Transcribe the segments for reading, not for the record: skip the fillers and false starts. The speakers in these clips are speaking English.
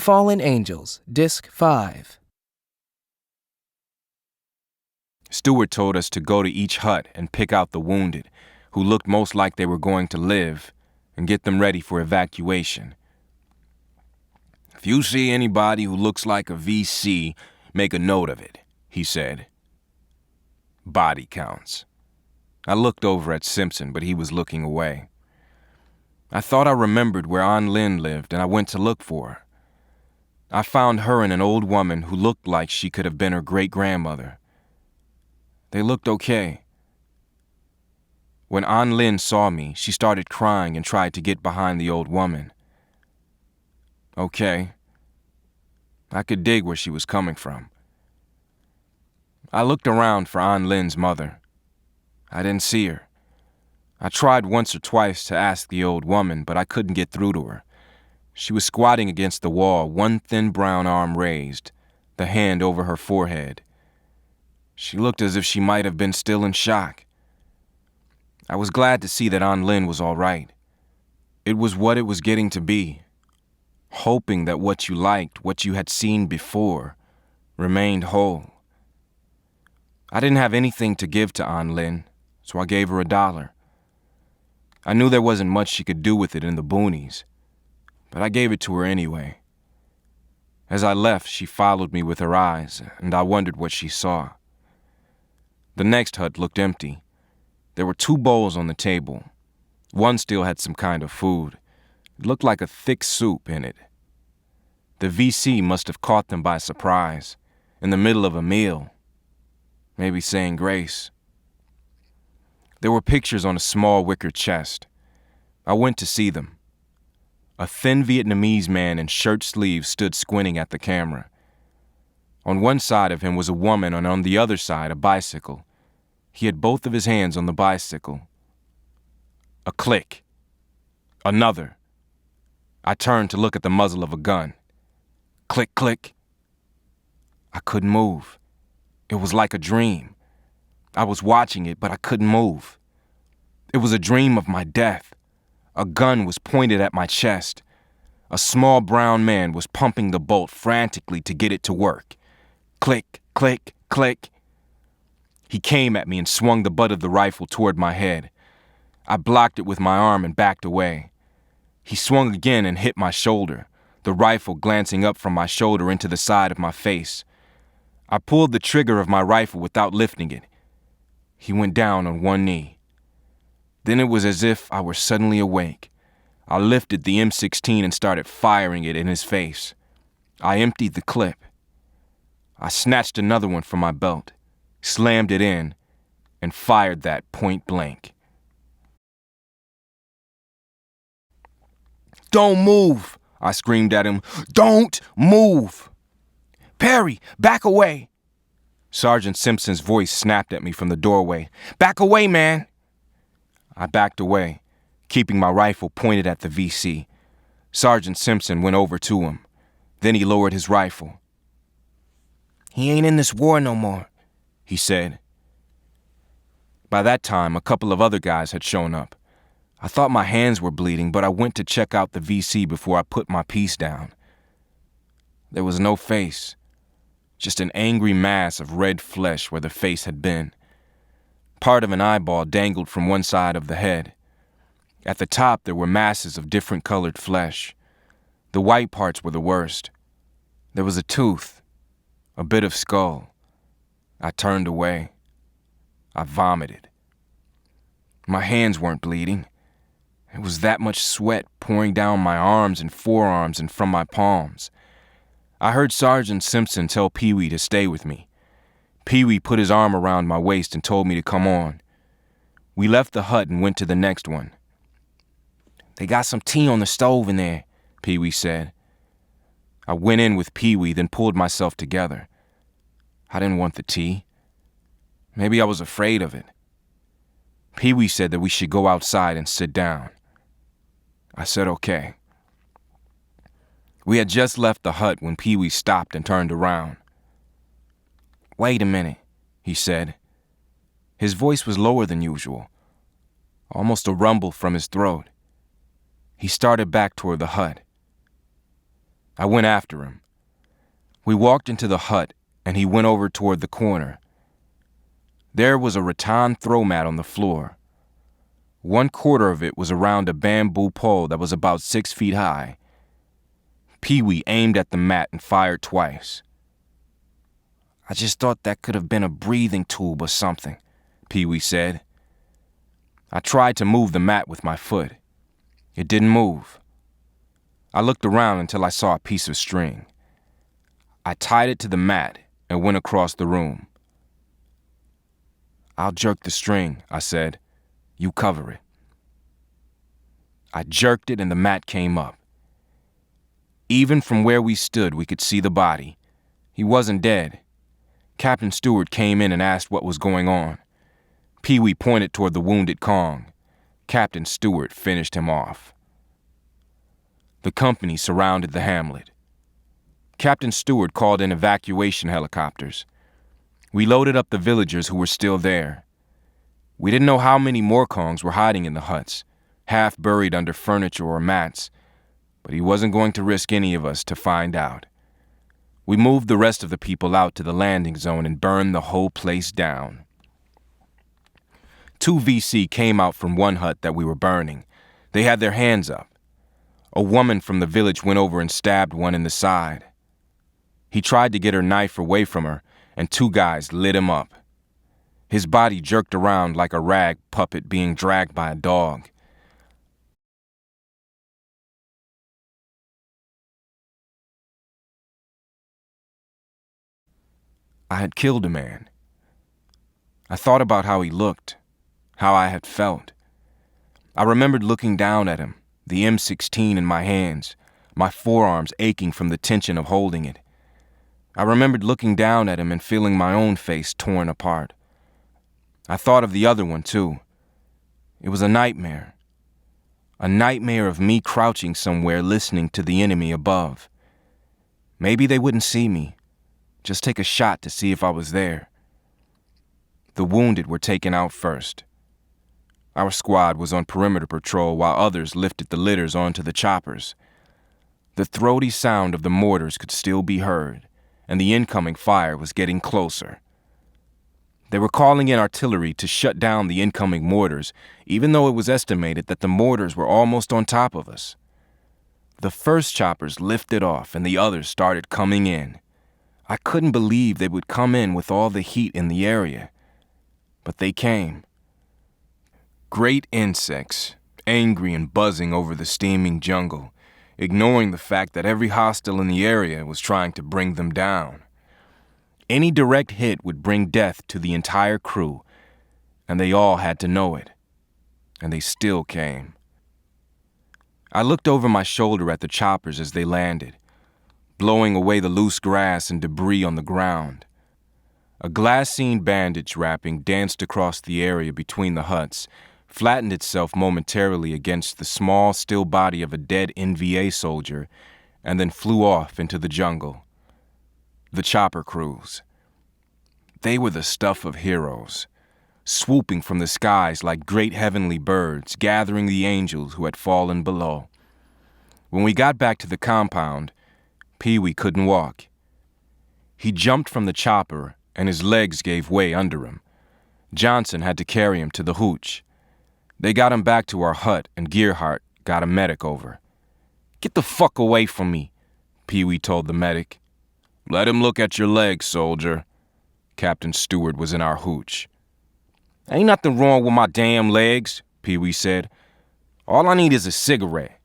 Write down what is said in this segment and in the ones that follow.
Fallen Angels, Disc 5. Stewart told us to go to each hut and pick out the wounded, who looked most like they were going to live, and get them ready for evacuation. "If you see anybody who looks like a VC, make a note of it," he said. Body counts. I looked over at Simpson, but he was looking away. I thought I remembered where An Lin lived, and I went to look for her. I found her and an old woman who looked like she could have been her great-grandmother. They looked okay. When An Lin saw me, she started crying and tried to get behind the old woman. Okay. I could dig where she was coming from. I looked around for An Lin's mother. I didn't see her. I tried once or twice to ask the old woman, but I couldn't get through to her. She was squatting against the wall, one thin brown arm raised, the hand over her forehead. She looked as if she might have been still in shock. I was glad to see that An Lin was all right. It was what it was getting to be, hoping that what you liked, what you had seen before, remained whole. I didn't have anything to give to An Lin, so I gave her $1. I knew there wasn't much she could do with it in the boonies, but I gave it to her anyway. As I left, she followed me with her eyes, and I wondered what she saw. The next hut looked empty. There were 2 bowls on the table. One still had some kind of food. It looked like a thick soup in it. The VC must have caught them by surprise, in the middle of a meal, maybe saying grace. There were pictures on a small wicker chest. I went to see them. A thin Vietnamese man in shirt sleeves stood squinting at the camera. On one side of him was a woman, and on the other side a bicycle. He had both of his hands on the bicycle. A click. Another. I turned to look at the muzzle of a gun. Click, click. I couldn't move. It was like a dream. I was watching it, but I couldn't move. It was a dream of my death. A gun was pointed at my chest. A small brown man was pumping the bolt frantically to get it to work. Click, click, click. He came at me and swung the butt of the rifle toward my head. I blocked it with my arm and backed away. He swung again and hit my shoulder, the rifle glancing up from my shoulder into the side of my face. I pulled the trigger of my rifle without lifting it. He went down on one knee. Then it was as if I were suddenly awake. I lifted the M16 and started firing it in his face. I emptied the clip. I snatched another one from my belt, slammed it in, and fired that point blank. "Don't move!" I screamed at him. "Don't move!" "Perry, back away!" Sergeant Simpson's voice snapped at me from the doorway. "Back away, man!" I backed away, keeping my rifle pointed at the VC. Sergeant Simpson went over to him. Then he lowered his rifle. "He ain't in this war no more," he said. By that time, a couple of other guys had shown up. I thought my hands were bleeding, but I went to check out the VC before I put my piece down. There was no face, just an angry mass of red flesh where the face had been. Part of an eyeball dangled from one side of the head. At the top, there were masses of different colored flesh. The white parts were the worst. There was a tooth, a bit of skull. I turned away. I vomited. My hands weren't bleeding. It was that much sweat pouring down my arms and forearms and from my palms. I heard Sergeant Simpson tell Pee-wee to stay with me. Pee-wee put his arm around my waist and told me to come on. We left the hut and went to the next one. "They got some tea on the stove in there," Pee-wee said. I went in with Pee-wee, then pulled myself together. I didn't want the tea. Maybe I was afraid of it. Pee-wee said that we should go outside and sit down. I said okay. We had just left the hut when Pee-wee stopped and turned around. "Wait a minute," he said. His voice was lower than usual, almost a rumble from his throat. He started back toward the hut. I went after him. We walked into the hut, and he went over toward the corner. There was a rattan throw mat on the floor. 1/4 of it was around a bamboo pole that was about 6 feet high. Pee-wee aimed at the mat and fired twice. "I just thought that could have been a breathing tube or something," Pee-wee said. I tried to move the mat with my foot. It didn't move. I looked around until I saw a piece of string. I tied it to the mat and went across the room. "I'll jerk the string," I said. "You cover it." I jerked it and the mat came up. Even from where we stood, we could see the body. He wasn't dead. Captain Stewart came in and asked what was going on. Pee-wee pointed toward the wounded Kong. Captain Stewart finished him off. The company surrounded the hamlet. Captain Stewart called in evacuation helicopters. We loaded up the villagers who were still there. We didn't know how many more Kongs were hiding in the huts, half buried under furniture or mats, but he wasn't going to risk any of us to find out. We moved the rest of the people out to the landing zone and burned the whole place down. 2 VC came out from one hut that we were burning. They had their hands up. A woman from the village went over and stabbed one in the side. He tried to get her knife away from her, and 2 guys lit him up. His body jerked around like a rag puppet being dragged by a dog. I had killed a man. I thought about how he looked, how I had felt. I remembered looking down at him, the M16 in my hands, my forearms aching from the tension of holding it. I remembered looking down at him and feeling my own face torn apart. I thought of the other one, too. It was a nightmare. A nightmare of me crouching somewhere listening to the enemy above. Maybe they wouldn't see me. Just take a shot to see if I was there. The wounded were taken out first. Our squad was on perimeter patrol while others lifted the litters onto the choppers. The throaty sound of the mortars could still be heard, and the incoming fire was getting closer. They were calling in artillery to shut down the incoming mortars, even though it was estimated that the mortars were almost on top of us. The first choppers lifted off and the others started coming in. I couldn't believe they would come in with all the heat in the area. But they came. Great insects, angry and buzzing over the steaming jungle, ignoring the fact that every hostile in the area was trying to bring them down. Any direct hit would bring death to the entire crew, and they all had to know it. And they still came. I looked over my shoulder at the choppers as they landed, blowing away the loose grass and debris on the ground. A glassine bandage wrapping danced across the area between the huts, flattened itself momentarily against the small, still body of a dead NVA soldier, and then flew off into the jungle. The chopper crews. They were the stuff of heroes, swooping from the skies like great heavenly birds, gathering the angels who had fallen below. When we got back to the compound, Pee-wee couldn't walk. He jumped from the chopper, and his legs gave way under him. Johnson had to carry him to the hooch. They got him back to our hut, and Gearhart got a medic over. "Get the fuck away from me," Pee-wee told the medic. "Let him look at your legs, soldier." Captain Stewart was in our hooch. "Ain't nothing wrong with my damn legs," Pee-wee said. "All I need is a cigarette."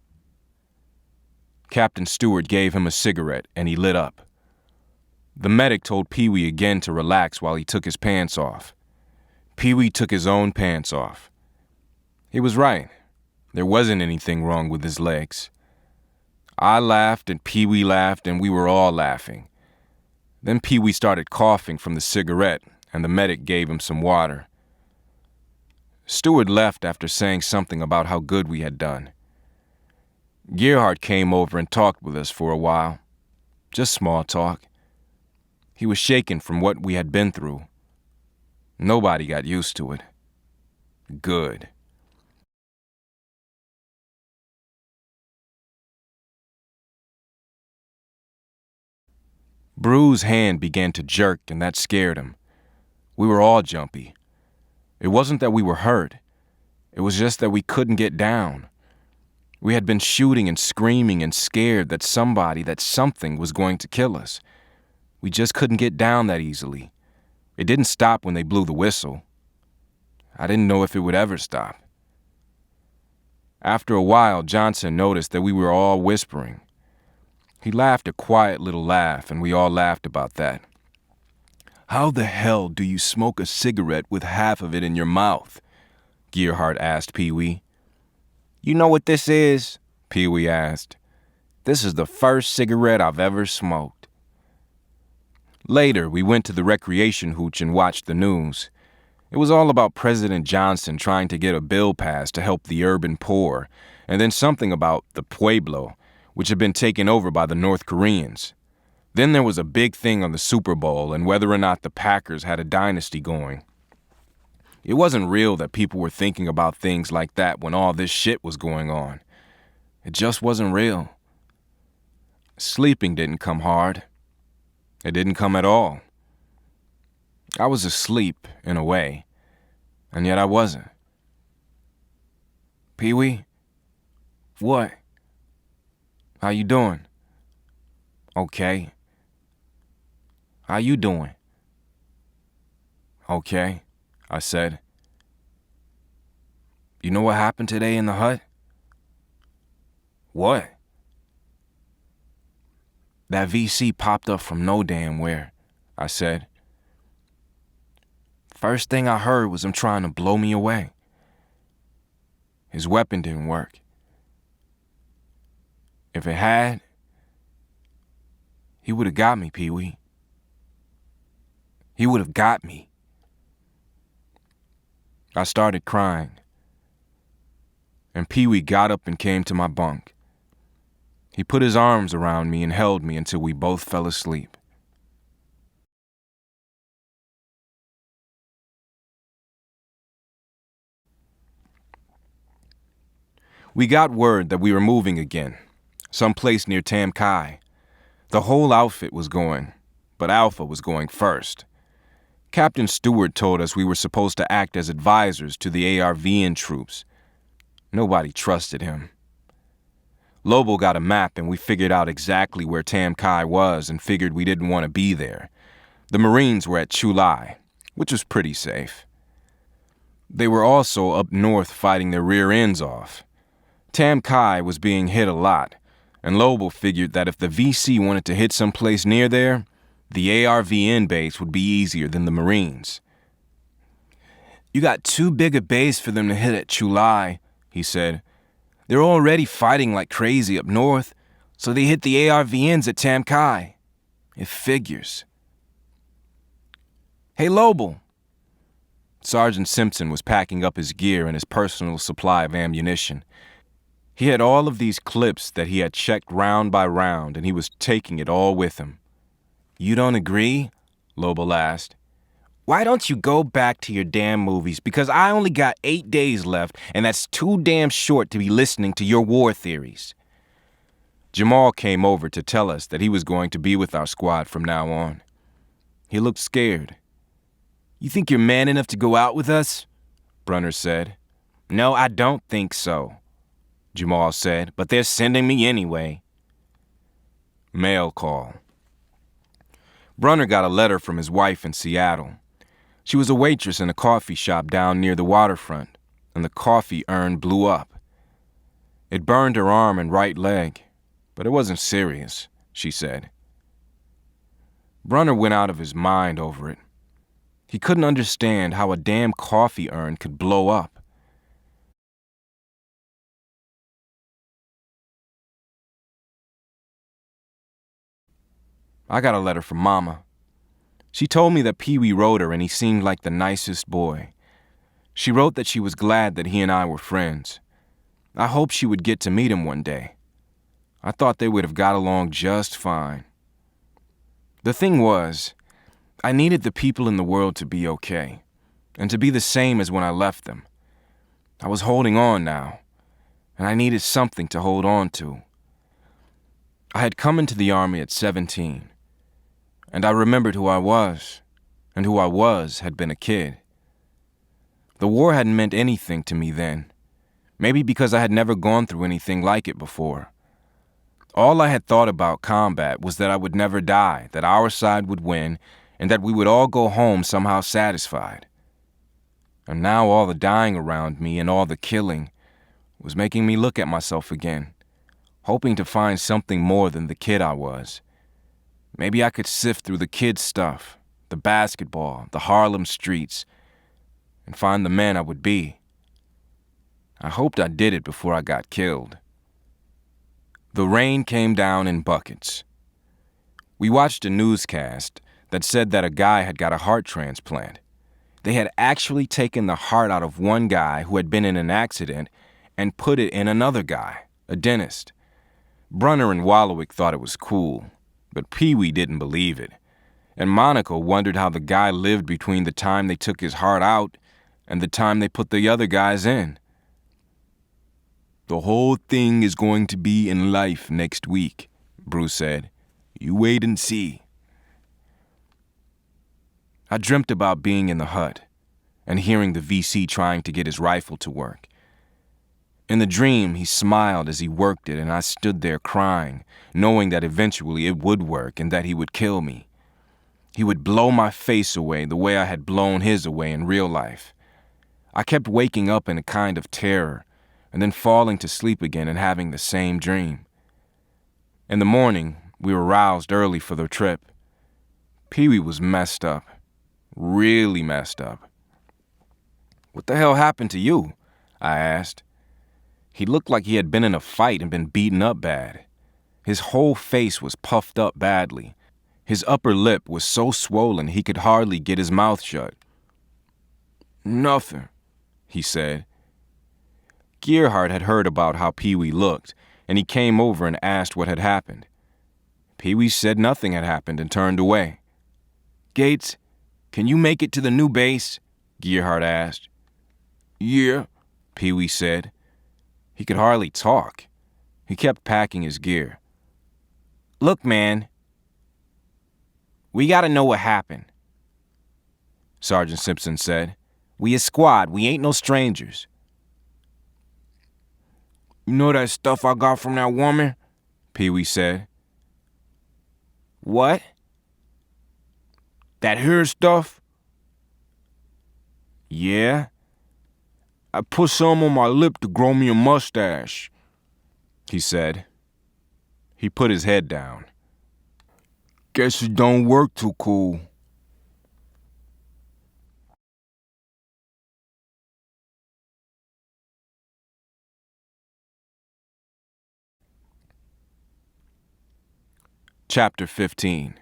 Captain Stewart gave him a cigarette, and he lit up. The medic told Pee-wee again to relax while he took his pants off. Pee-wee took his own pants off. He was right. There wasn't anything wrong with his legs. I laughed, and Pee-wee laughed, and we were all laughing. Then Pee-wee started coughing from the cigarette, and the medic gave him some water. Stewart left after saying something about how good we had done. Gearhart came over and talked with us for a while. Just small talk. He was shaken from what we had been through. Nobody got used to it. Good. Bruce's hand began to jerk, and that scared him. We were all jumpy. It wasn't that we were hurt. It was just that we couldn't get down. We had been shooting and screaming and scared that something was going to kill us. We just couldn't get down that easily. It didn't stop when they blew the whistle. I didn't know if it would ever stop. After a while, Johnson noticed that we were all whispering. He laughed a quiet little laugh, and we all laughed about that. "How the hell do you smoke a cigarette with half of it in your mouth?" Gearhart asked Pee-wee. "You know what this is?" Pee-wee asked. "This is the first cigarette I've ever smoked." Later, we went to the recreation hooch and watched the news. It was all about President Johnson trying to get a bill passed to help the urban poor, and then something about the Pueblo, which had been taken over by the North Koreans. Then there was a big thing on the Super Bowl and whether or not the Packers had a dynasty going. It wasn't real that people were thinking about things like that when all this shit was going on. It just wasn't real. Sleeping didn't come hard. It didn't come at all. I was asleep, in a way, and yet I wasn't. "Pee-wee?" "What?" "How you doing?" "Okay." "How you doing?" "Okay," I said. "You know what happened today in the hut?" "What?" "That VC popped up from no damn where," I said. "First thing I heard was him trying to blow me away. His weapon didn't work. If it had, he would have got me, Pee-wee. He would have got me." I started crying, and Pee-wee got up and came to my bunk. He put his arms around me and held me until we both fell asleep. We got word that we were moving again, someplace near Tam Kai. The whole outfit was going, but Alpha was going first. Captain Stewart told us we were supposed to act as advisors to the ARVN troops. Nobody trusted him. Lobo got a map and we figured out exactly where Tam Kai was and figured we didn't want to be there. The Marines were at Chu Lai, which was pretty safe. They were also up north fighting their rear ends off. Tam Kai was being hit a lot, and Lobo figured that if the VC wanted to hit someplace near there, the ARVN base would be easier than the Marines. "You got too big a base for them to hit at Chu Lai," he said. "They're already fighting like crazy up north, so they hit the ARVNs at Tam Kai. It figures." "Hey, Lobo." Sergeant Simpson was packing up his gear and his personal supply of ammunition. He had all of these clips that he had checked round by round, and he was taking it all with him. "You don't agree?" Lobo asked. "Why don't you go back to your damn movies? Because I only got 8 days left, and that's too damn short to be listening to your war theories." Jamal came over to tell us that he was going to be with our squad from now on. He looked scared. "You think you're man enough to go out with us?" Brunner said. "No, I don't think so," Jamal said, "but they're sending me anyway." Mail call. Brunner got a letter from his wife in Seattle. She was a waitress in a coffee shop down near the waterfront, and the coffee urn blew up. It burned her arm and right leg, but it wasn't serious, she said. Brunner went out of his mind over it. He couldn't understand how a damn coffee urn could blow up. I got a letter from Mama. She told me that Pee-wee wrote her and he seemed like the nicest boy. She wrote that she was glad that he and I were friends. I hoped she would get to meet him one day. I thought they would have got along just fine. The thing was, I needed the people in the world to be okay, and to be the same as when I left them. I was holding on now, and I needed something to hold on to. I had come into the Army at 17. And I remembered who I was, and who I was had been a kid. The war hadn't meant anything to me then, maybe because I had never gone through anything like it before. All I had thought about combat was that I would never die, that our side would win, and that we would all go home somehow satisfied. And now all the dying around me and all the killing was making me look at myself again, hoping to find something more than the kid I was. Maybe I could sift through the kid stuff, the basketball, the Harlem streets, and find the man I would be. I hoped I did it before I got killed. The rain came down in buckets. We watched a newscast that said that a guy had got a heart transplant. They had actually taken the heart out of one guy who had been in an accident and put it in another guy, a dentist. Brunner and Wallowik thought it was cool, but Pee-wee didn't believe it. And Monica wondered how the guy lived between the time they took his heart out and the time they put the other guys in. "The whole thing is going to be in Life next week," Bruce said. "You wait and see." I dreamt about being in the hut and hearing the VC trying to get his rifle to work. In the dream, he smiled as he worked it, and I stood there crying, knowing that eventually it would work and that he would kill me. He would blow my face away the way I had blown his away in real life. I kept waking up in a kind of terror and then falling to sleep again and having the same dream. In the morning, we were roused early for the trip. Pee-wee was messed up, really messed up. "What the hell happened to you?" I asked. He looked like he had been in a fight and been beaten up bad. His whole face was puffed up badly. His upper lip was so swollen he could hardly get his mouth shut. "Nothing," he said. Gearhart had heard about how Pee-wee looked, and he came over and asked what had happened. Pee-wee said nothing had happened and turned away. "Gates, can you make it to the new base?" Gearhart asked. "Yeah," Pee-wee said. He could hardly talk. He kept packing his gear. "Look, man, we gotta know what happened," Sergeant Simpson said. "We a squad. We ain't no strangers." "You know that stuff I got from that woman?" Pee-wee said. "What?" "That hair stuff?" "Yeah. I put some on my lip to grow me a mustache," he said. He put his head down. "Guess it don't work too cool." Chapter 15.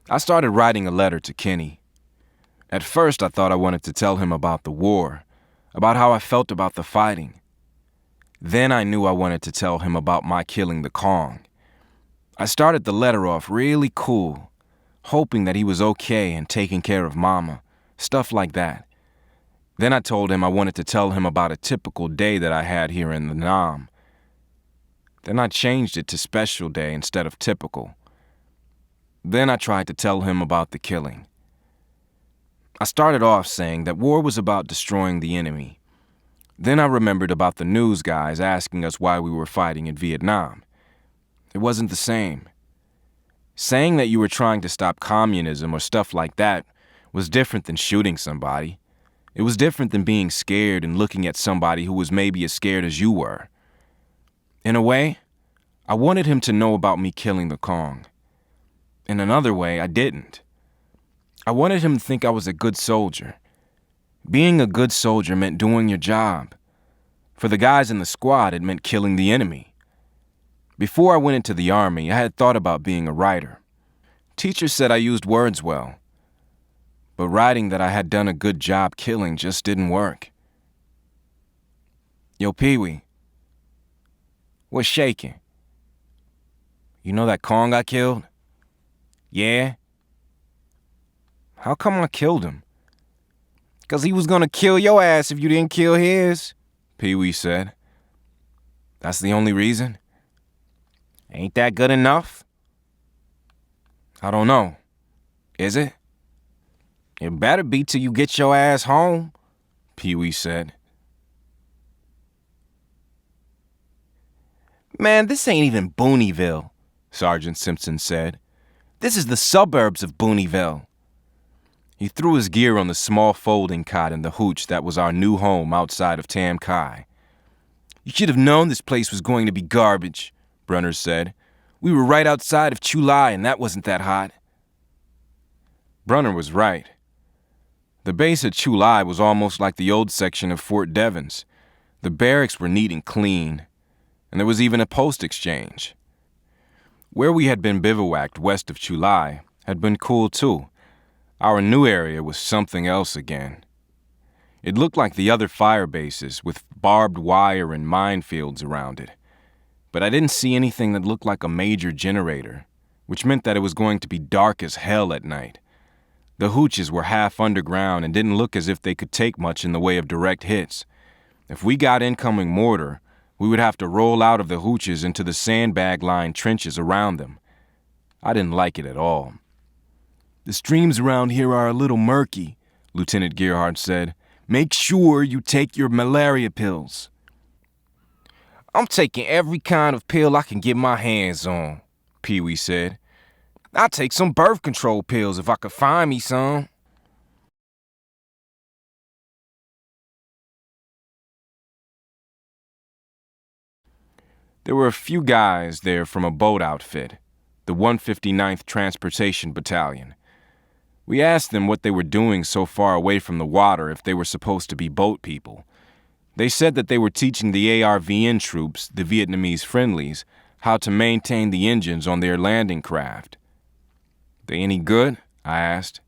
I started writing a letter to Kenny. At first, I thought I wanted to tell him about the war, about how I felt about the fighting. Then I knew I wanted to tell him about my killing the Kong. I started the letter off really cool, hoping that he was okay and taking care of Mama, stuff like that. Then I told him I wanted to tell him about a typical day that I had here in the Nam. Then I changed it to special day instead of typical. Then I tried to tell him about the killing. I started off saying that war was about destroying the enemy. Then I remembered about the news guys asking us why we were fighting in Vietnam. It wasn't the same. Saying that you were trying to stop communism or stuff like that was different than shooting somebody. It was different than being scared and looking at somebody who was maybe as scared as you were. In a way, I wanted him to know about me killing the Kong. In another way, I didn't. I wanted him to think I was a good soldier. Being a good soldier meant doing your job. For the guys in the squad, it meant killing the enemy. Before I went into the Army, I had thought about being a writer. Teachers said I used words well. But writing that I had done a good job killing just didn't work. "Yo, Pee-wee, what's shaking? You know that Kong I killed?" "Yeah." "How come I killed him?" "'Cause he was gonna kill your ass if you didn't kill his," Pee-wee said. "That's the only reason?" "Ain't that good enough?" I don't know. Is it? It better be till you get your ass home, Pee-wee said. Man, this ain't even Booneyville, Sergeant Simpson said. This is the suburbs of Booneyville. He threw his gear on the small folding cot in the hooch that was our new home outside of Tam Kai. You should have known this place was going to be garbage, Brunner said. We were right outside of Chulai and that wasn't that hot. Brunner was right. The base at Chulai was almost like the old section of Fort Devens. The barracks were neat and clean, and there was even a post exchange. Where we had been bivouacked west of Chulai had been cool too. Our new area was something else again. It looked like the other fire bases with barbed wire and minefields around it. But I didn't see anything that looked like a major generator, which meant that it was going to be dark as hell at night. The hooches were half underground and didn't look as if they could take much in the way of direct hits. If we got incoming mortar, we would have to roll out of the hooches into the sandbag-lined trenches around them. I didn't like it at all. The streams around here are a little murky, Lieutenant Gerhardt said. Make sure you take your malaria pills. I'm taking every kind of pill I can get my hands on, Pee-wee said. I'd take some birth control pills if I could find me some. There were a few guys there from a boat outfit, the 159th Transportation Battalion. We asked them what they were doing so far away from the water if they were supposed to be boat people. They said that they were teaching the ARVN troops, the Vietnamese friendlies, how to maintain the engines on their landing craft. They any good? I asked.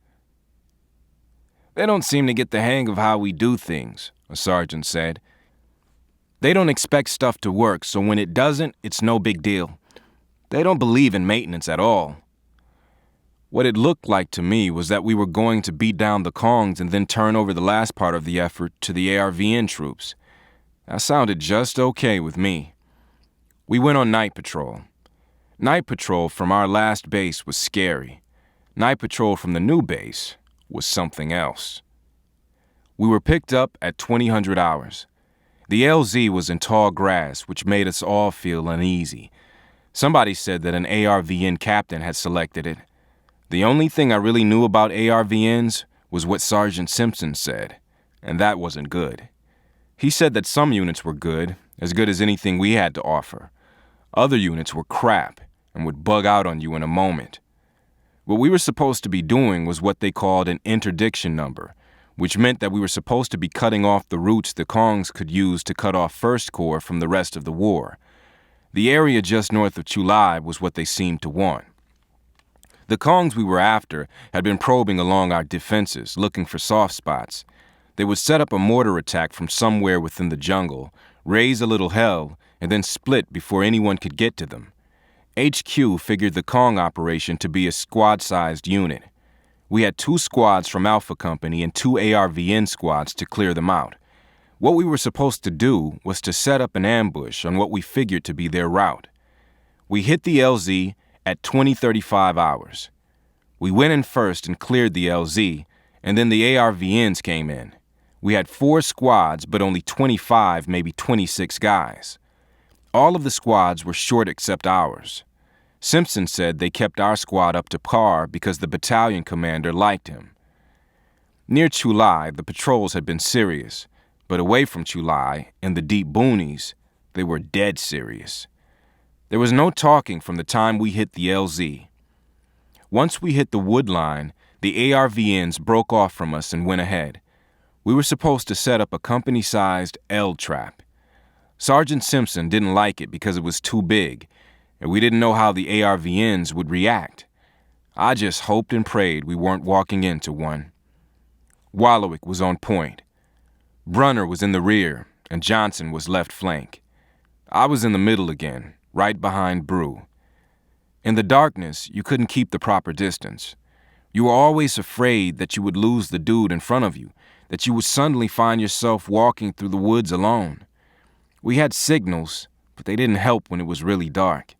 They don't seem to get the hang of how we do things, a sergeant said. They don't expect stuff to work, so when it doesn't, it's no big deal. They don't believe in maintenance at all. What it looked like to me was that we were going to beat down the Kongs and then turn over the last part of the effort to the ARVN troops. That sounded just okay with me. We went on night patrol. Night patrol from our last base was scary. Night patrol from the new base was something else. We were picked up at 2000 hours. The LZ was in tall grass, which made us all feel uneasy. Somebody said that an ARVN captain had selected it. The only thing I really knew about ARVNs was what Sergeant Simpson said, and that wasn't good. He said that some units were good as anything we had to offer. Other units were crap and would bug out on you in a moment. What we were supposed to be doing was what they called an interdiction number, which meant that we were supposed to be cutting off the routes the Kongs could use to cut off First Corps from the rest of the war. The area just north of Chulai was what they seemed to want. The Kongs we were after had been probing along our defenses, looking for soft spots. They would set up a mortar attack from somewhere within the jungle, raise a little hell, and then split before anyone could get to them. HQ figured the Kong operation to be a squad-sized unit. We had 2 squads from Alpha Company and 2 ARVN squads to clear them out. What we were supposed to do was to set up an ambush on what we figured to be their route. We hit the LZ at 20:35 hours. We went in first and cleared the LZ, and then the ARVNs came in. We had 4 squads, but only 25, maybe 26 guys. All of the squads were short except ours. Simpson said they kept our squad up to par because the battalion commander liked him. Near Chulai, the patrols had been serious, but away from Chulai, in the deep boonies, they were dead serious. There was no talking from the time we hit the LZ. Once we hit the wood line, the ARVNs broke off from us and went ahead. We were supposed to set up a company-sized L trap. Sergeant Simpson didn't like it because it was too big, and we didn't know how the ARVNs would react. I just hoped and prayed we weren't walking into one. Wallowik was on point. Brunner was in the rear, and Johnson was left flank. I was in the middle again, right behind Brew. In the darkness, you couldn't keep the proper distance. You were always afraid that you would lose the dude in front of you, that you would suddenly find yourself walking through the woods alone. We had signals, but they didn't help when it was really dark.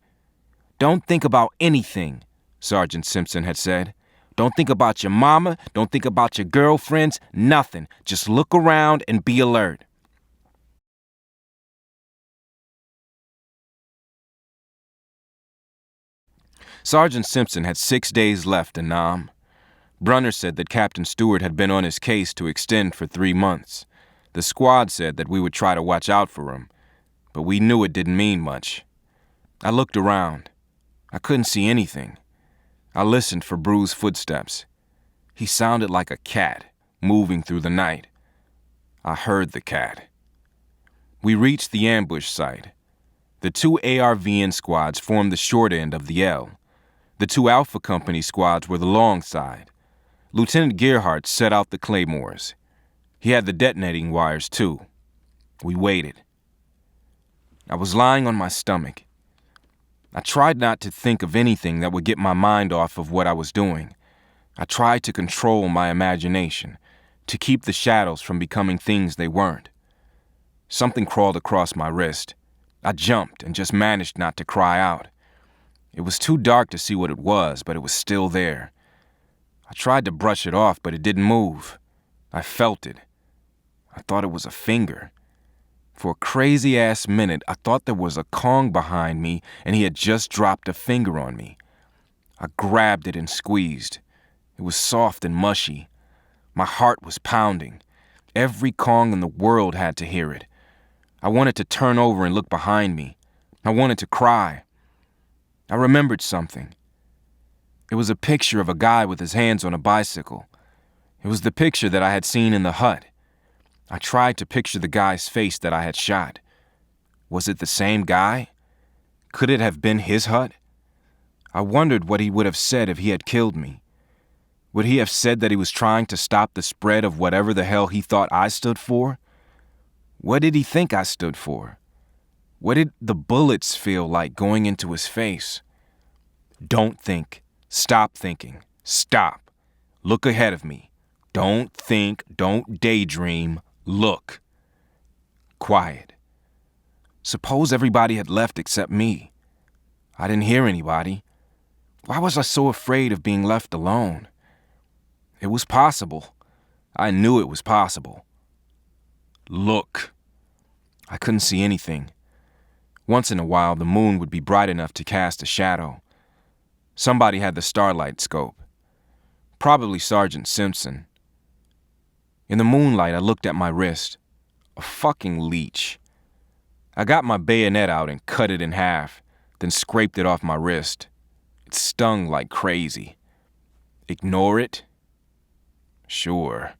Don't think about anything, Sergeant Simpson had said. Don't think about your mama, don't think about your girlfriends, nothing. Just look around and be alert. Sergeant Simpson had 6 days left in Nam. Brunner said that Captain Stewart had been on his case to extend for 3 months. The squad said that we would try to watch out for him, but we knew it didn't mean much. I looked around. I couldn't see anything. I listened for Bruce's footsteps. He sounded like a cat moving through the night. I heard the cat. We reached the ambush site. The 2 ARVN squads formed the short end of the L. The 2 Alpha Company squads were the long side. Lieutenant Gerhardt set out the claymores. He had the detonating wires, too. We waited. I was lying on my stomach. I tried not to think of anything that would get my mind off of what I was doing. I tried to control my imagination, to keep the shadows from becoming things they weren't. Something crawled across my wrist. I jumped and just managed not to cry out. It was too dark to see what it was, but it was still there. I tried to brush it off, but it didn't move. I felt it. I thought it was a finger. For a crazy-ass minute, I thought there was a Kong behind me and he had just dropped a finger on me. I grabbed it and squeezed. It was soft and mushy. My heart was pounding. Every Kong in the world had to hear it. I wanted to turn over and look behind me. I wanted to cry. I remembered something. It was a picture of a guy with his hands on a bicycle. It was the picture that I had seen in the hut. I tried to picture the guy's face that I had shot. Was it the same guy? Could it have been his hut? I wondered what he would have said if he had killed me. Would he have said that he was trying to stop the spread of whatever the hell he thought I stood for? What did he think I stood for? What did the bullets feel like going into his face? Don't think. Stop thinking. Stop. Look ahead of me. Don't think. Don't daydream. Look. Quiet. Suppose everybody had left except me. I didn't hear anybody. Why was I so afraid of being left alone? It was possible. I knew it was possible. Look. I couldn't see anything. Once in a while, the moon would be bright enough to cast a shadow. Somebody had the starlight scope. Probably Sergeant Simpson. In the moonlight, I looked at my wrist. A fucking leech. I got my bayonet out and cut it in half, then scraped it off my wrist. It stung like crazy. Ignore it? Sure.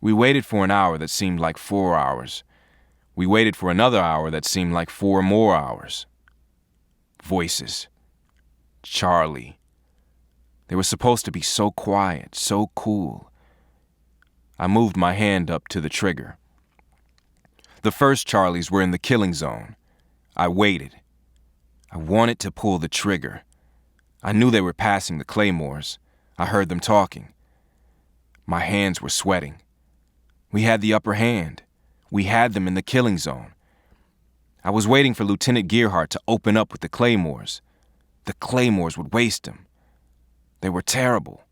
We waited for an hour that seemed like 4 hours. We waited for another hour that seemed like 4 more hours. Voices. Charlie. They were supposed to be so quiet, so cool. I moved my hand up to the trigger. The first Charlies were in the killing zone. I waited. I wanted to pull the trigger. I knew they were passing the claymores. I heard them talking. My hands were sweating. We had the upper hand. We had them in the killing zone. I was waiting for Lieutenant Gerhardt to open up with the claymores. The claymores would waste him. They were terrible.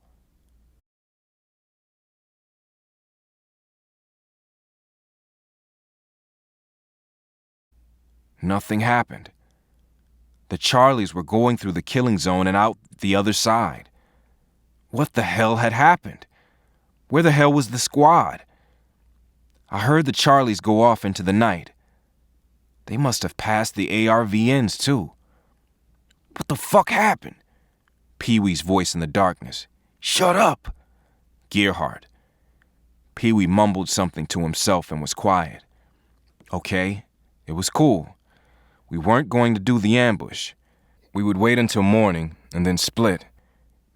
Nothing happened. The Charlies were going through the killing zone and out the other side. What the hell had happened? Where the hell was the squad? I heard the Charlies go off into the night. They must have passed the ARVNs, too. What the fuck happened? Pee-wee's voice in the darkness. Shut up! Gerhardt. Pee-wee mumbled something to himself and was quiet. Okay, it was cool. We weren't going to do the ambush. We would wait until morning and then split.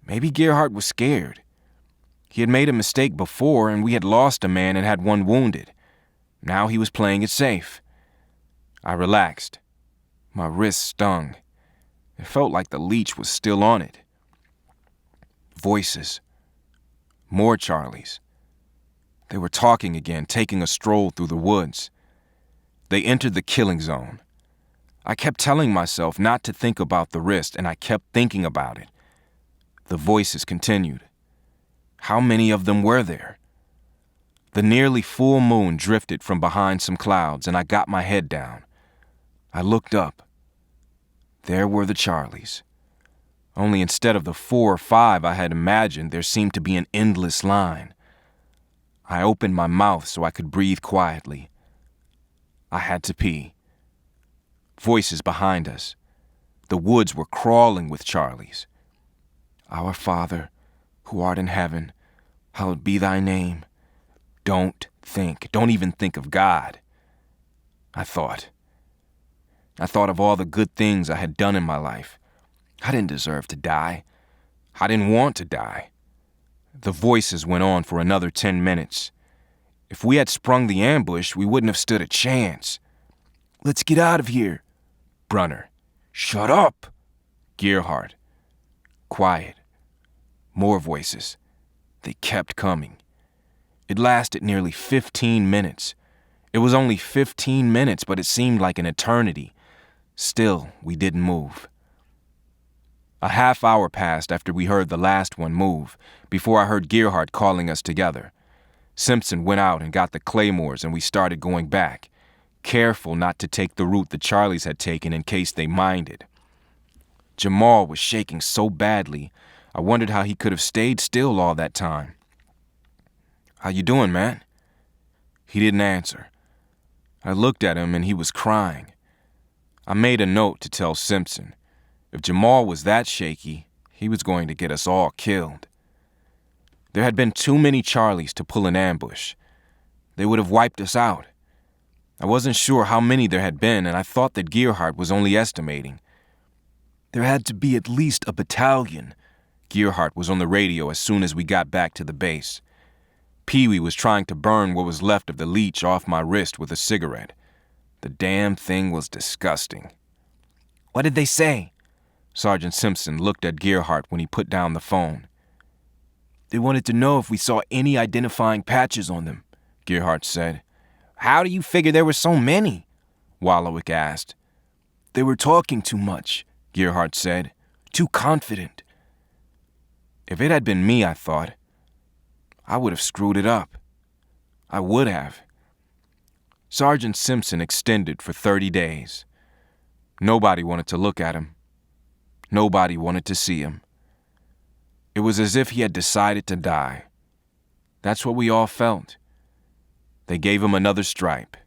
Maybe Gerhardt was scared. He had made a mistake before and we had lost a man and had one wounded. Now he was playing it safe. I relaxed. My wrist stung. It felt like the leech was still on it. Voices. More Charlies. They were talking again, taking a stroll through the woods. They entered the killing zone. I kept telling myself not to think about the wrist, and I kept thinking about it. The voices continued. How many of them were there? The nearly full moon drifted from behind some clouds, and I got my head down. I looked up. There were the Charlies. Only instead of the 4 or 5 I had imagined, there seemed to be an endless line. I opened my mouth so I could breathe quietly. I had to pee. Voices behind us. The woods were crawling with Charlies. Our Father, who art in heaven, hallowed be thy name. Don't even think of God. I thought of all the good things I had done in my life. I didn't deserve to die. I didn't want to die. The voices went on for another 10 minutes. If we had sprung the ambush, we wouldn't have stood a chance. Let's get out of here. Brunner. Shut up. Gerhardt. Quiet. More voices. They kept coming. It lasted nearly 15 minutes. It was only 15 minutes, but it seemed like an eternity. Still, we didn't move. A half hour passed after we heard the last one move, before I heard Gerhardt calling us together. Simpson went out and got the claymores, and we started going back, careful not to take the route the Charlies had taken in case they minded. Jamal was shaking so badly, I wondered how he could have stayed still all that time. How you doing, man? He didn't answer. I looked at him and he was crying. I made a note to tell Simpson. If Jamal was that shaky, he was going to get us all killed. There had been too many Charlies to pull an ambush. They would have wiped us out. I wasn't sure how many there had been, and I thought that Gerhardt was only estimating. There had to be at least a battalion. Gerhardt was on the radio as soon as we got back to the base. Pee-wee was trying to burn what was left of the leech off my wrist with a cigarette. The damn thing was disgusting. What did they say? Sergeant Simpson looked at Gerhardt when he put down the phone. They wanted to know if we saw any identifying patches on them, Gerhardt said. How do you figure there were so many? Wallowik asked. They were talking too much, Gerhardt said. Too confident. If it had been me, I thought, I would have screwed it up. I would have. Sergeant Simpson extended for 30 days. Nobody wanted to look at him. Nobody wanted to see him. It was as if he had decided to die. That's what we all felt. They gave him another stripe.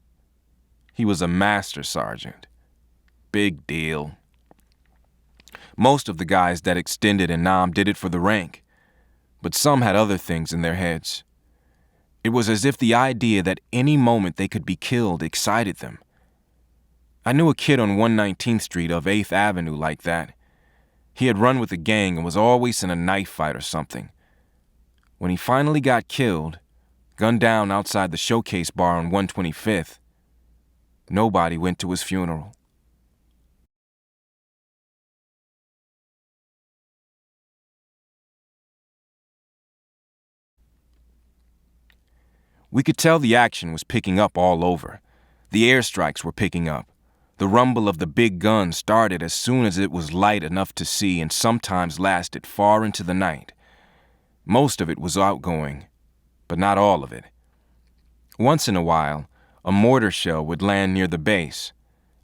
He was a master sergeant. Big deal. Most of the guys that extended in Nam did it for the rank, but some had other things in their heads. It was as if the idea that any moment they could be killed excited them. I knew a kid on 119th Street of 8th Avenue like that. He had run with a gang and was always in a knife fight or something. When he finally got killed, gunned down outside the Showcase bar on 125th, nobody went to his funeral. We could tell the action was picking up all over. The airstrikes were picking up. The rumble of the big guns started as soon as it was light enough to see and sometimes lasted far into the night. Most of it was outgoing, but not all of it. Once in a while, a mortar shell would land near the base,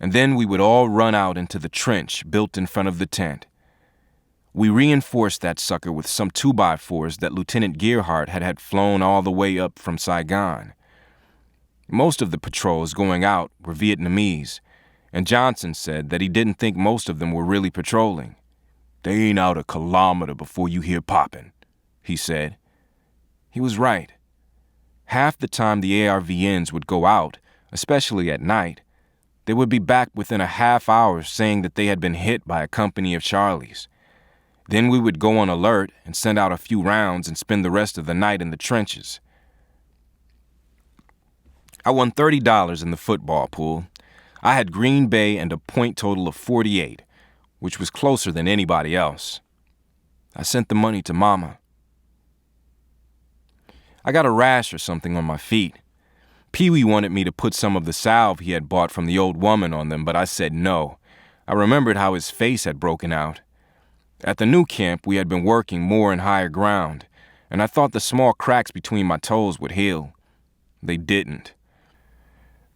and then we would all run out into the trench built in front of the tent. We reinforced that sucker with some 2x4s that Lieutenant Gerhardt had flown all the way up from Saigon. Most of the patrols going out were Vietnamese, and Johnson said that he didn't think most of them were really patrolling. They ain't out a kilometer before you hear popping, he said. He was right. Half the time the ARVNs would go out, especially at night, they would be back within a half hour saying that they had been hit by a company of Charlies. Then we would go on alert and send out a few rounds and spend the rest of the night in the trenches. I won $30 in the football pool. I had Green Bay and a point total of 48, which was closer than anybody else. I sent the money to Mama. I got a rash or something on my feet. Pee-wee wanted me to put some of the salve he had bought from the old woman on them, but I said no. I remembered how his face had broken out. At the new camp, we had been working more in higher ground, and I thought the small cracks between my toes would heal. They didn't.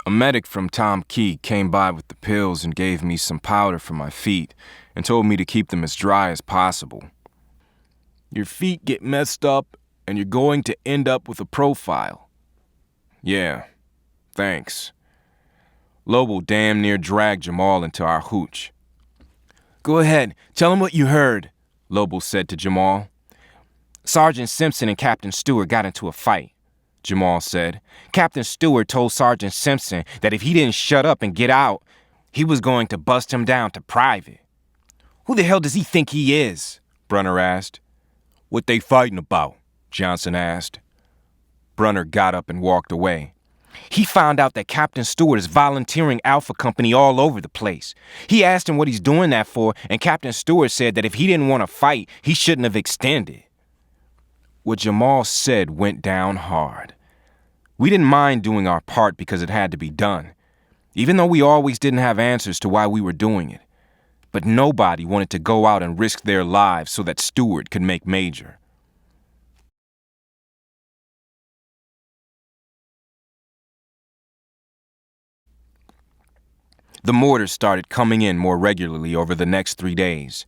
A medic from Tom Key came by with the pills and gave me some powder for my feet and told me to keep them as dry as possible. Your feet get messed up and you're going to end up with a profile. Yeah, thanks. Lobo damn near dragged Jamal into our hooch. Go ahead, tell him what you heard, Lobo said to Jamal. Sergeant Simpson and Captain Stewart got into a fight, Jamal said. Captain Stewart told Sergeant Simpson that if he didn't shut up and get out, he was going to bust him down to private. Who the hell does he think he is? Brunner asked. What they fighting about? Johnson asked. Brunner got up and walked away. He found out that Captain Stewart is volunteering Alpha Company all over the place. He asked him what he's doing that for, and Captain Stewart said that if he didn't want to fight, he shouldn't have extended. What Jamal said went down hard. We didn't mind doing our part because it had to be done, even though we always didn't have answers to why we were doing it. But nobody wanted to go out and risk their lives so that Stewart could make Major. The mortars started coming in more regularly over the next 3 days,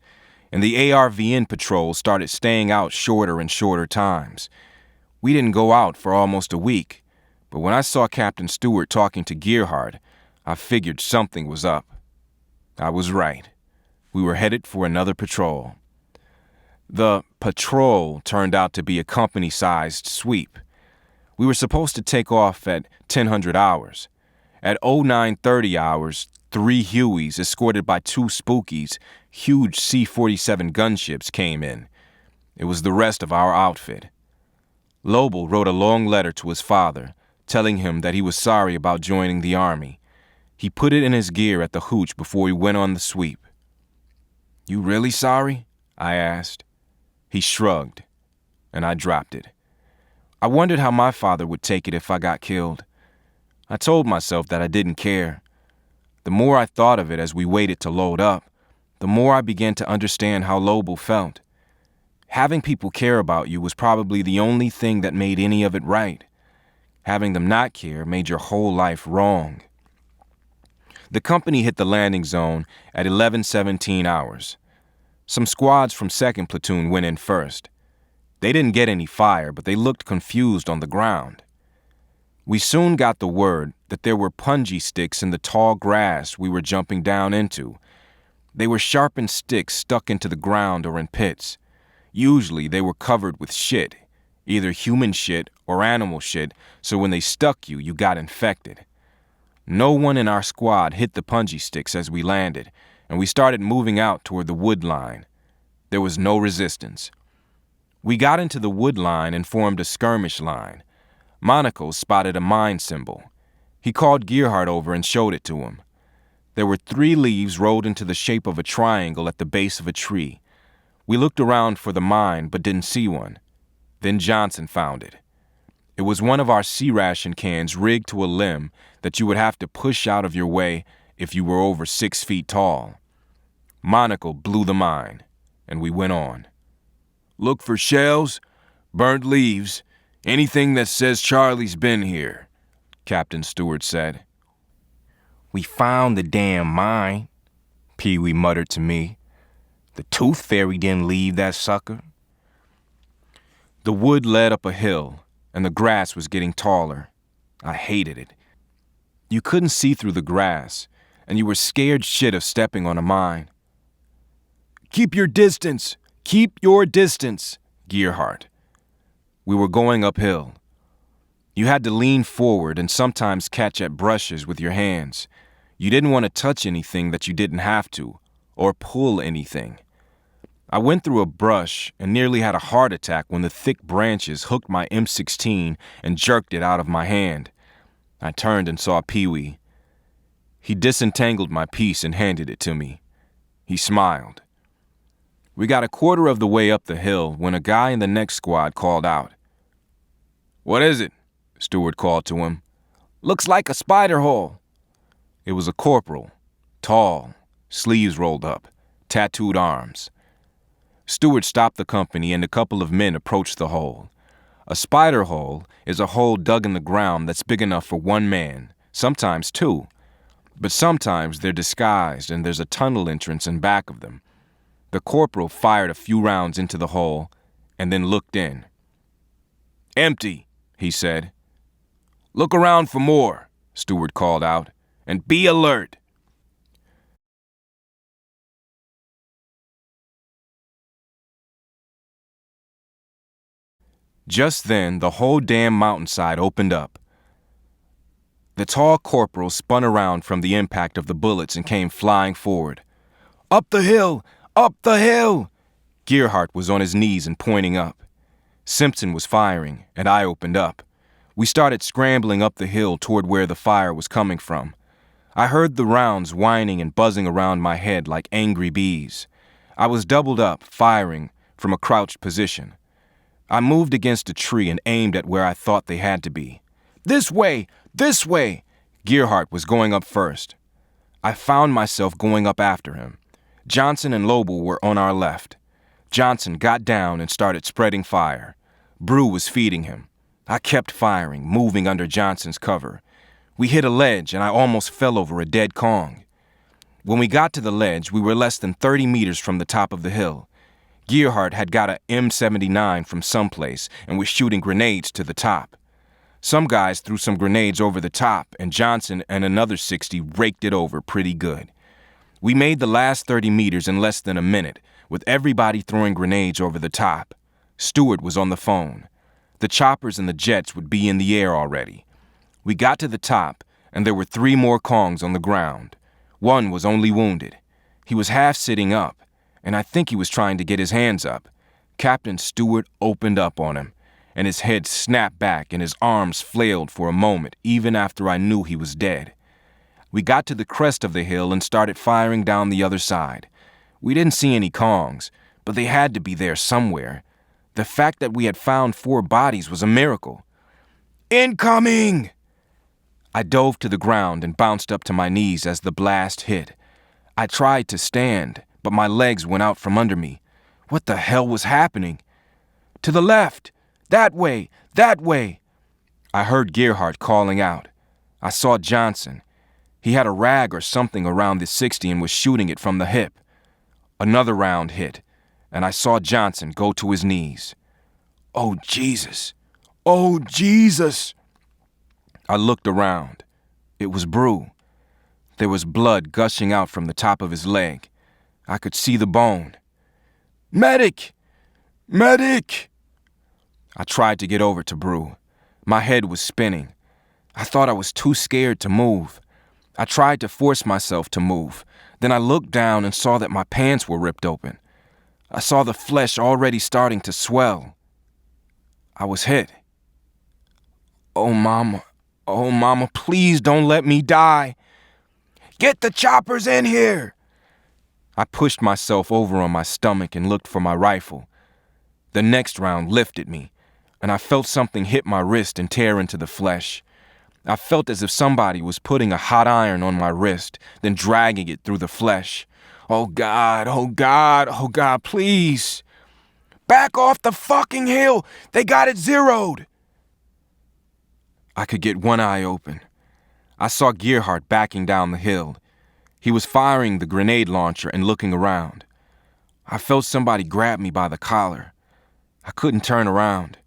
and the ARVN patrols started staying out shorter and shorter times. We didn't go out for almost a week, but when I saw Captain Stewart talking to Gearhart, I figured something was up. I was right. We were headed for another patrol. The patrol turned out to be a company-sized sweep. We were supposed to take off at 1000 hours. At 0930 hours, 3 Hueys, escorted by 2 Spookies, huge C-47 gunships, came in. It was the rest of our outfit. Lobo wrote a long letter to his father, telling him that he was sorry about joining the Army. He put it in his gear at the hooch before he went on the sweep. You really sorry? I asked. He shrugged, and I dropped it. I wondered how my father would take it if I got killed. I told myself that I didn't care. The more I thought of it as we waited to load up, the more I began to understand how Lobo felt. Having people care about you was probably the only thing that made any of it right. Having them not care made your whole life wrong. The company hit the landing zone at 11:17 hours. Some squads from 2nd Platoon went in first. They didn't get any fire, but they looked confused on the ground. We soon got the word that there were punji sticks in the tall grass we were jumping down into. They were sharpened sticks stuck into the ground or in pits. Usually they were covered with shit, either human shit or animal shit, so when they stuck you, you got infected. No one in our squad hit the punji sticks as we landed, and we started moving out toward the wood line. There was no resistance. We got into the wood line and formed a skirmish line. Monaco spotted a mine symbol. He called Gearhart over and showed it to him. There were 3 leaves rolled into the shape of a triangle at the base of a tree. We looked around for the mine but didn't see one. Then Johnson found it. It was one of our C-ration cans rigged to a limb that you would have to push out of your way if you were over 6 feet tall. Monaco blew the mine, and we went on. Look for shells, burnt leaves, anything that says Charlie's been here, Captain Stewart said. We found the damn mine, Pee-wee muttered to me. The tooth fairy didn't leave that sucker. The wood led up a hill, and the grass was getting taller. I hated it. You couldn't see through the grass, and you were scared shit of stepping on a mine. Keep your distance! Keep your distance, Gearhart. We were going uphill. You had to lean forward and sometimes catch at brushes with your hands. You didn't want to touch anything that you didn't have to, or pull anything. I went through a brush and nearly had a heart attack when the thick branches hooked my M16 and jerked it out of my hand. I turned and saw Pee-wee. He disentangled my piece and handed it to me. He smiled. We got a quarter of the way up the hill when a guy in the next squad called out. What is it? Stewart called to him. Looks like a spider hole. It was a corporal, tall, sleeves rolled up, tattooed arms. Stewart stopped the company and a couple of men approached the hole. A spider hole is a hole dug in the ground that's big enough for one man, sometimes two. But sometimes they're disguised and there's a tunnel entrance in back of them. The corporal fired a few rounds into the hole and then looked in. "Empty," he said. "Look around for more," Stewart called out, "and be alert." Just then, the whole damn mountainside opened up. The tall corporal spun around from the impact of the bullets and came flying forward. "Up the hill! Up the hill!" Gearhart was on his knees and pointing up. Simpson was firing, and I opened up. We started scrambling up the hill toward where the fire was coming from. I heard the rounds whining and buzzing around my head like angry bees. I was doubled up, firing from a crouched position. I moved against a tree and aimed at where I thought they had to be. "This way! This way!" Gearhart was going up first. I found myself going up after him. Johnson and Lobel were on our left. Johnson got down and started spreading fire. Brew was feeding him. I kept firing, moving under Johnson's cover. We hit a ledge and I almost fell over a dead Kong. When we got to the ledge, we were less than 30 meters from the top of the hill. Gearhart had got a M79 from someplace and was shooting grenades to the top. Some guys threw some grenades over the top, and Johnson and another 60 raked it over pretty good. We made the last 30 meters in less than a minute, with everybody throwing grenades over the top. Stewart was on the phone. The choppers and the jets would be in the air already. We got to the top, and there were 3 more Kongs on the ground. One was only wounded. He was half sitting up, and I think he was trying to get his hands up. Captain Stewart opened up on him, and his head snapped back and his arms flailed for a moment, even after I knew he was dead. We got to the crest of the hill and started firing down the other side. We didn't see any Kongs, but they had to be there somewhere. The fact that we had found 4 bodies was a miracle. "Incoming!" I dove to the ground and bounced up to my knees as the blast hit. I tried to stand, but my legs went out from under me. What the hell was happening? "To the left! That way! That way!" I heard Gearhart calling out. I saw Johnson. He had a rag or something around the 60 and was shooting it from the hip. Another round hit, and I saw Johnson go to his knees. "Oh, Jesus! Oh, Jesus!" I looked around. It was Brew. There was blood gushing out from the top of his leg. I could see the bone. "Medic! Medic!" I tried to get over to Brew. My head was spinning. I thought I was too scared to move. I tried to force myself to move. Then I looked down and saw that my pants were ripped open. I saw the flesh already starting to swell. I was hit. Oh, Mama, please don't let me die. "Get the choppers in here!" I pushed myself over on my stomach and looked for my rifle. The next round lifted me, and I felt something hit my wrist and tear into the flesh. I felt as if somebody was putting a hot iron on my wrist, then dragging it through the flesh. Oh God, oh God, oh God, please. "Back off the fucking hill! They got it zeroed!" I could get one eye open. I saw Gearhart backing down the hill. He was firing the grenade launcher and looking around. I felt somebody grab me by the collar. I couldn't turn around.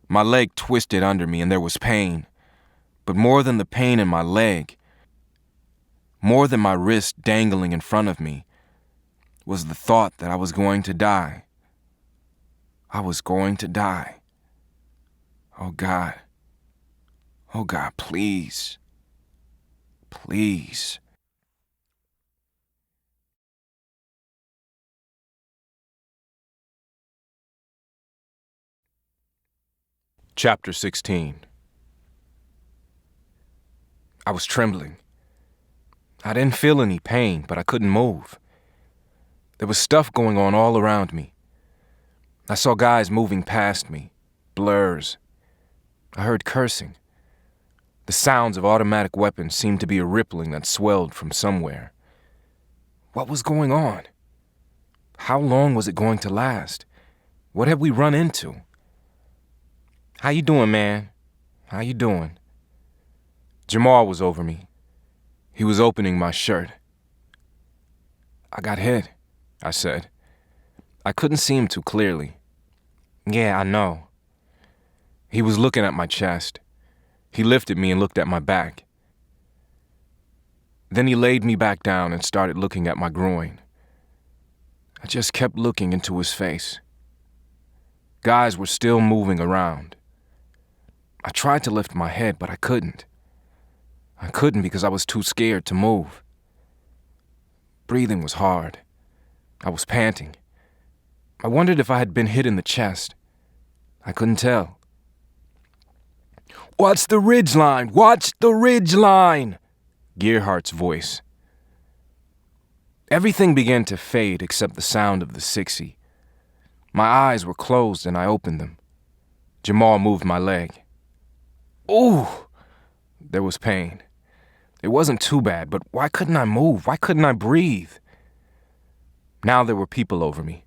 My leg twisted under me and there was pain. But more than the pain in my leg, more than my wrist dangling in front of me, was the thought that I was going to die. I was going to die. Oh God. Oh God, please. Please. Chapter 16. I was trembling. I didn't feel any pain, but I couldn't move. There was stuff going on all around me. I saw guys moving past me, blurs. I heard cursing. The sounds of automatic weapons seemed to be a rippling that swelled from somewhere. What was going on? How long was it going to last? What had we run into? "How you doing, man? How you doing?" Jamal was over me. He was opening my shirt. "I got hit," I said. I couldn't see him too clearly. "Yeah, I know." He was looking at my chest. He lifted me and looked at my back. Then he laid me back down and started looking at my groin. I just kept looking into his face. Guys were still moving around. I tried to lift my head, but I couldn't. I couldn't because I was too scared to move. Breathing was hard. I was panting. I wondered if I had been hit in the chest. I couldn't tell. "Watch the ridgeline! Watch the ridgeline!" Gearhart's voice. Everything began to fade except the sound of the 60. My eyes were closed and I opened them. Jamal moved my leg. Ooh! There was pain. It wasn't too bad, but why couldn't I move? Why couldn't I breathe? Now there were people over me.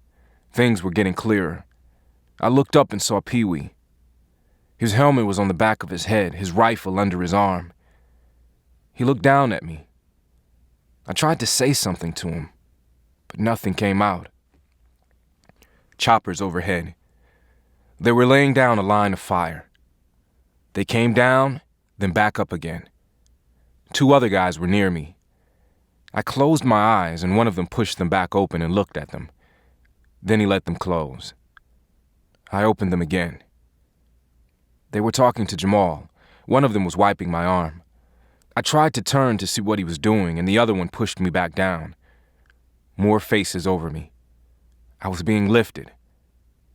Things were getting clearer. I looked up and saw Pee-wee. His helmet was on the back of his head, his rifle under his arm. He looked down at me. I tried to say something to him, but nothing came out. Choppers overhead. They were laying down a line of fire. They came down, then back up again. 2 other guys were near me. I closed my eyes and one of them pushed them back open and looked at them. Then he let them close. I opened them again. They were talking to Jamal. One of them was wiping my arm. I tried to turn to see what he was doing, and the other one pushed me back down. More faces over me. I was being lifted.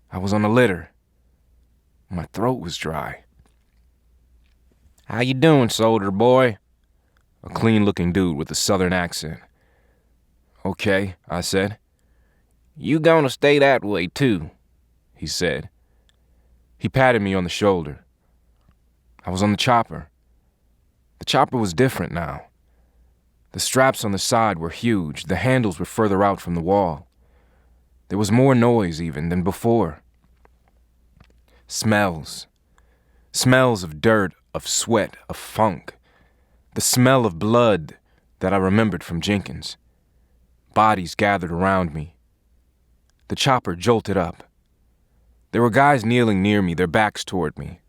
I was on a litter. My throat was dry. "How you doing, soldier boy?" A clean-looking dude with a southern accent. "Okay," I said. "You gonna stay that way, too," he said. He patted me on the shoulder. I was on the chopper. The chopper was different now. The straps on the side were huge. The handles were further out from the wall. There was more noise, even, than before. Smells. Smells of dirt, of sweat, of funk. The smell of blood that I remembered from Jenkins. Bodies gathered around me. The chopper jolted up. There were guys kneeling near me, their backs toward me.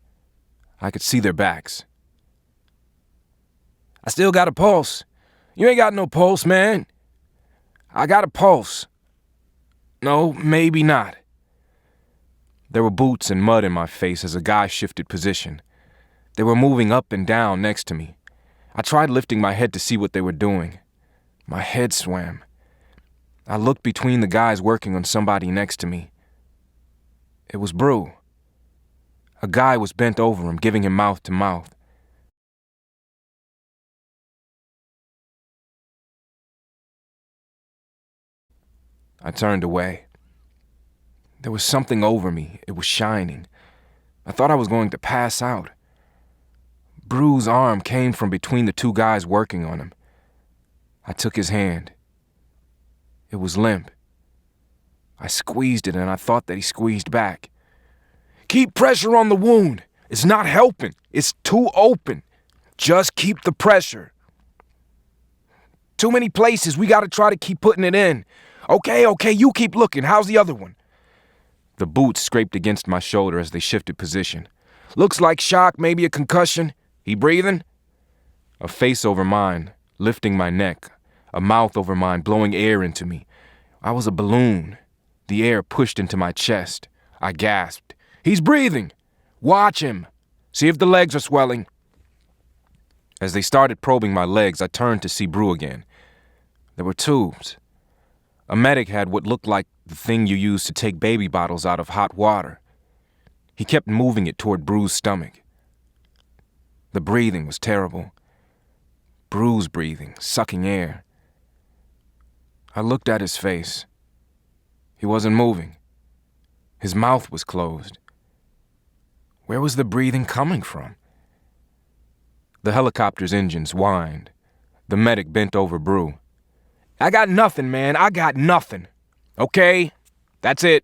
I could see their backs. "I still got a pulse. You ain't got no pulse, man." "I got a pulse." "No, maybe not." There were boots and mud in my face as a guy shifted position. They were moving up and down next to me. I tried lifting my head to see what they were doing. My head swam. I looked between the guys working on somebody next to me. It was Brew. A guy was bent over him, giving him mouth to mouth. I turned away. There was something over me. It was shining. I thought I was going to pass out. Brew's arm came from between the 2 guys working on him. I took his hand. It was limp. I squeezed it and I thought that he squeezed back. "Keep pressure on the wound. It's not helping. It's too open. Just keep the pressure." "Too many places. We gotta try to keep putting it in." Okay, you keep looking. How's the other one?" The boots scraped against my shoulder as they shifted position. "Looks like shock, maybe a concussion. He breathing?" A face over mine, lifting my neck. A mouth over mine, blowing air into me. I was a balloon. The air pushed into my chest. I gasped. "He's breathing! Watch him! See if the legs are swelling." As they started probing my legs, I turned to see Brew again. There were tubes. A medic had what looked like the thing you use to take baby bottles out of hot water. He kept moving it toward Brew's stomach. The breathing was terrible. Brew's breathing, sucking air. I looked at his face. He wasn't moving. His mouth was closed. Where was the breathing coming from? The helicopter's engines whined. The medic bent over Brew. I got nothing, man. I got nothing. Okay? That's it.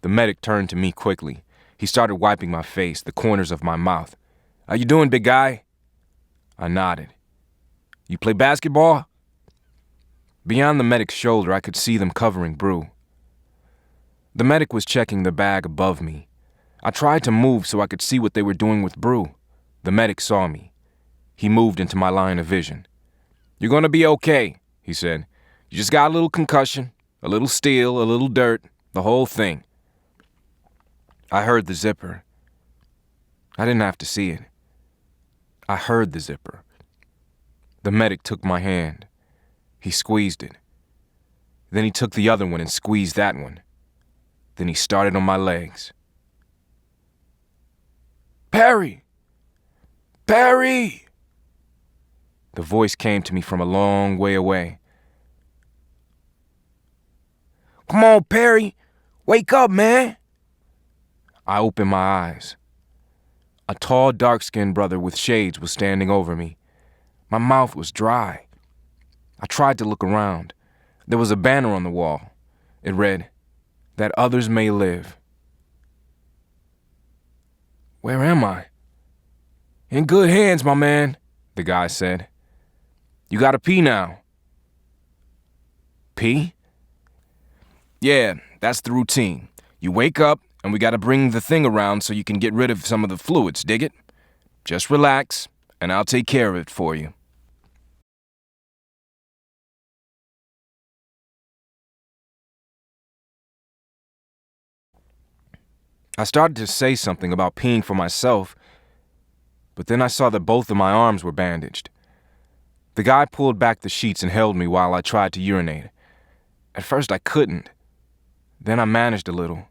The medic turned to me quickly. He started wiping my face, the corners of my mouth. How you doing, big guy? I nodded. You play basketball? Beyond the medic's shoulder, I could see them covering Brew. The medic was checking the bag above me. I tried to move so I could see what they were doing with Brew. The medic saw me. He moved into my line of vision. You're gonna be okay, he said. You just got a little concussion, a little steel, a little dirt, the whole thing. I heard the zipper. I didn't have to see it. I heard the zipper. The medic took my hand. He squeezed it. Then he took the other one and squeezed that one. Then he started on my legs. Perry! Perry! The voice came to me from a long way away. Come on, Perry! Wake up, man! I opened my eyes. A tall, dark-skinned brother with shades was standing over me. My mouth was dry. I tried to look around. There was a banner on the wall. It read, "That others may live." Where am I? In good hands, my man, the guy said. You gotta pee now. Pee? Yeah, that's the routine. You wake up, and we gotta bring the thing around so you can get rid of some of the fluids, dig it? Just relax, and I'll take care of it for you. I started to say something about peeing for myself, but then I saw that both of my arms were bandaged. The guy pulled back the sheets and held me while I tried to urinate. At first I couldn't. Then I managed a little.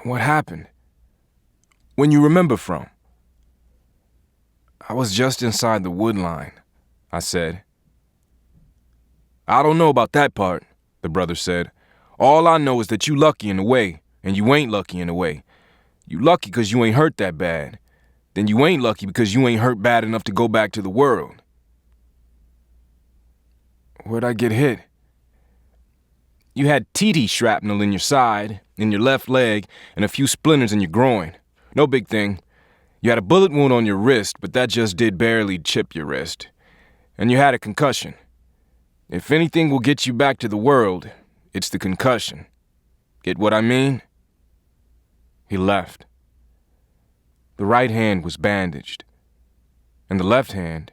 What happened? When you remember from? I was just inside the wood line, I said. I don't know about that part, the brother said. All I know is that you lucky in a way, and you ain't lucky in a way. You lucky because you ain't hurt that bad. Then you ain't lucky because you ain't hurt bad enough to go back to the world. Where'd I get hit? You had TT shrapnel in your side, in your left leg, and a few splinters in your groin. No big thing. You had a bullet wound on your wrist, but that just did barely chip your wrist. And you had a concussion. If anything will get you back to the world, it's the concussion. Get what I mean? He left. The right hand was bandaged, and the left hand,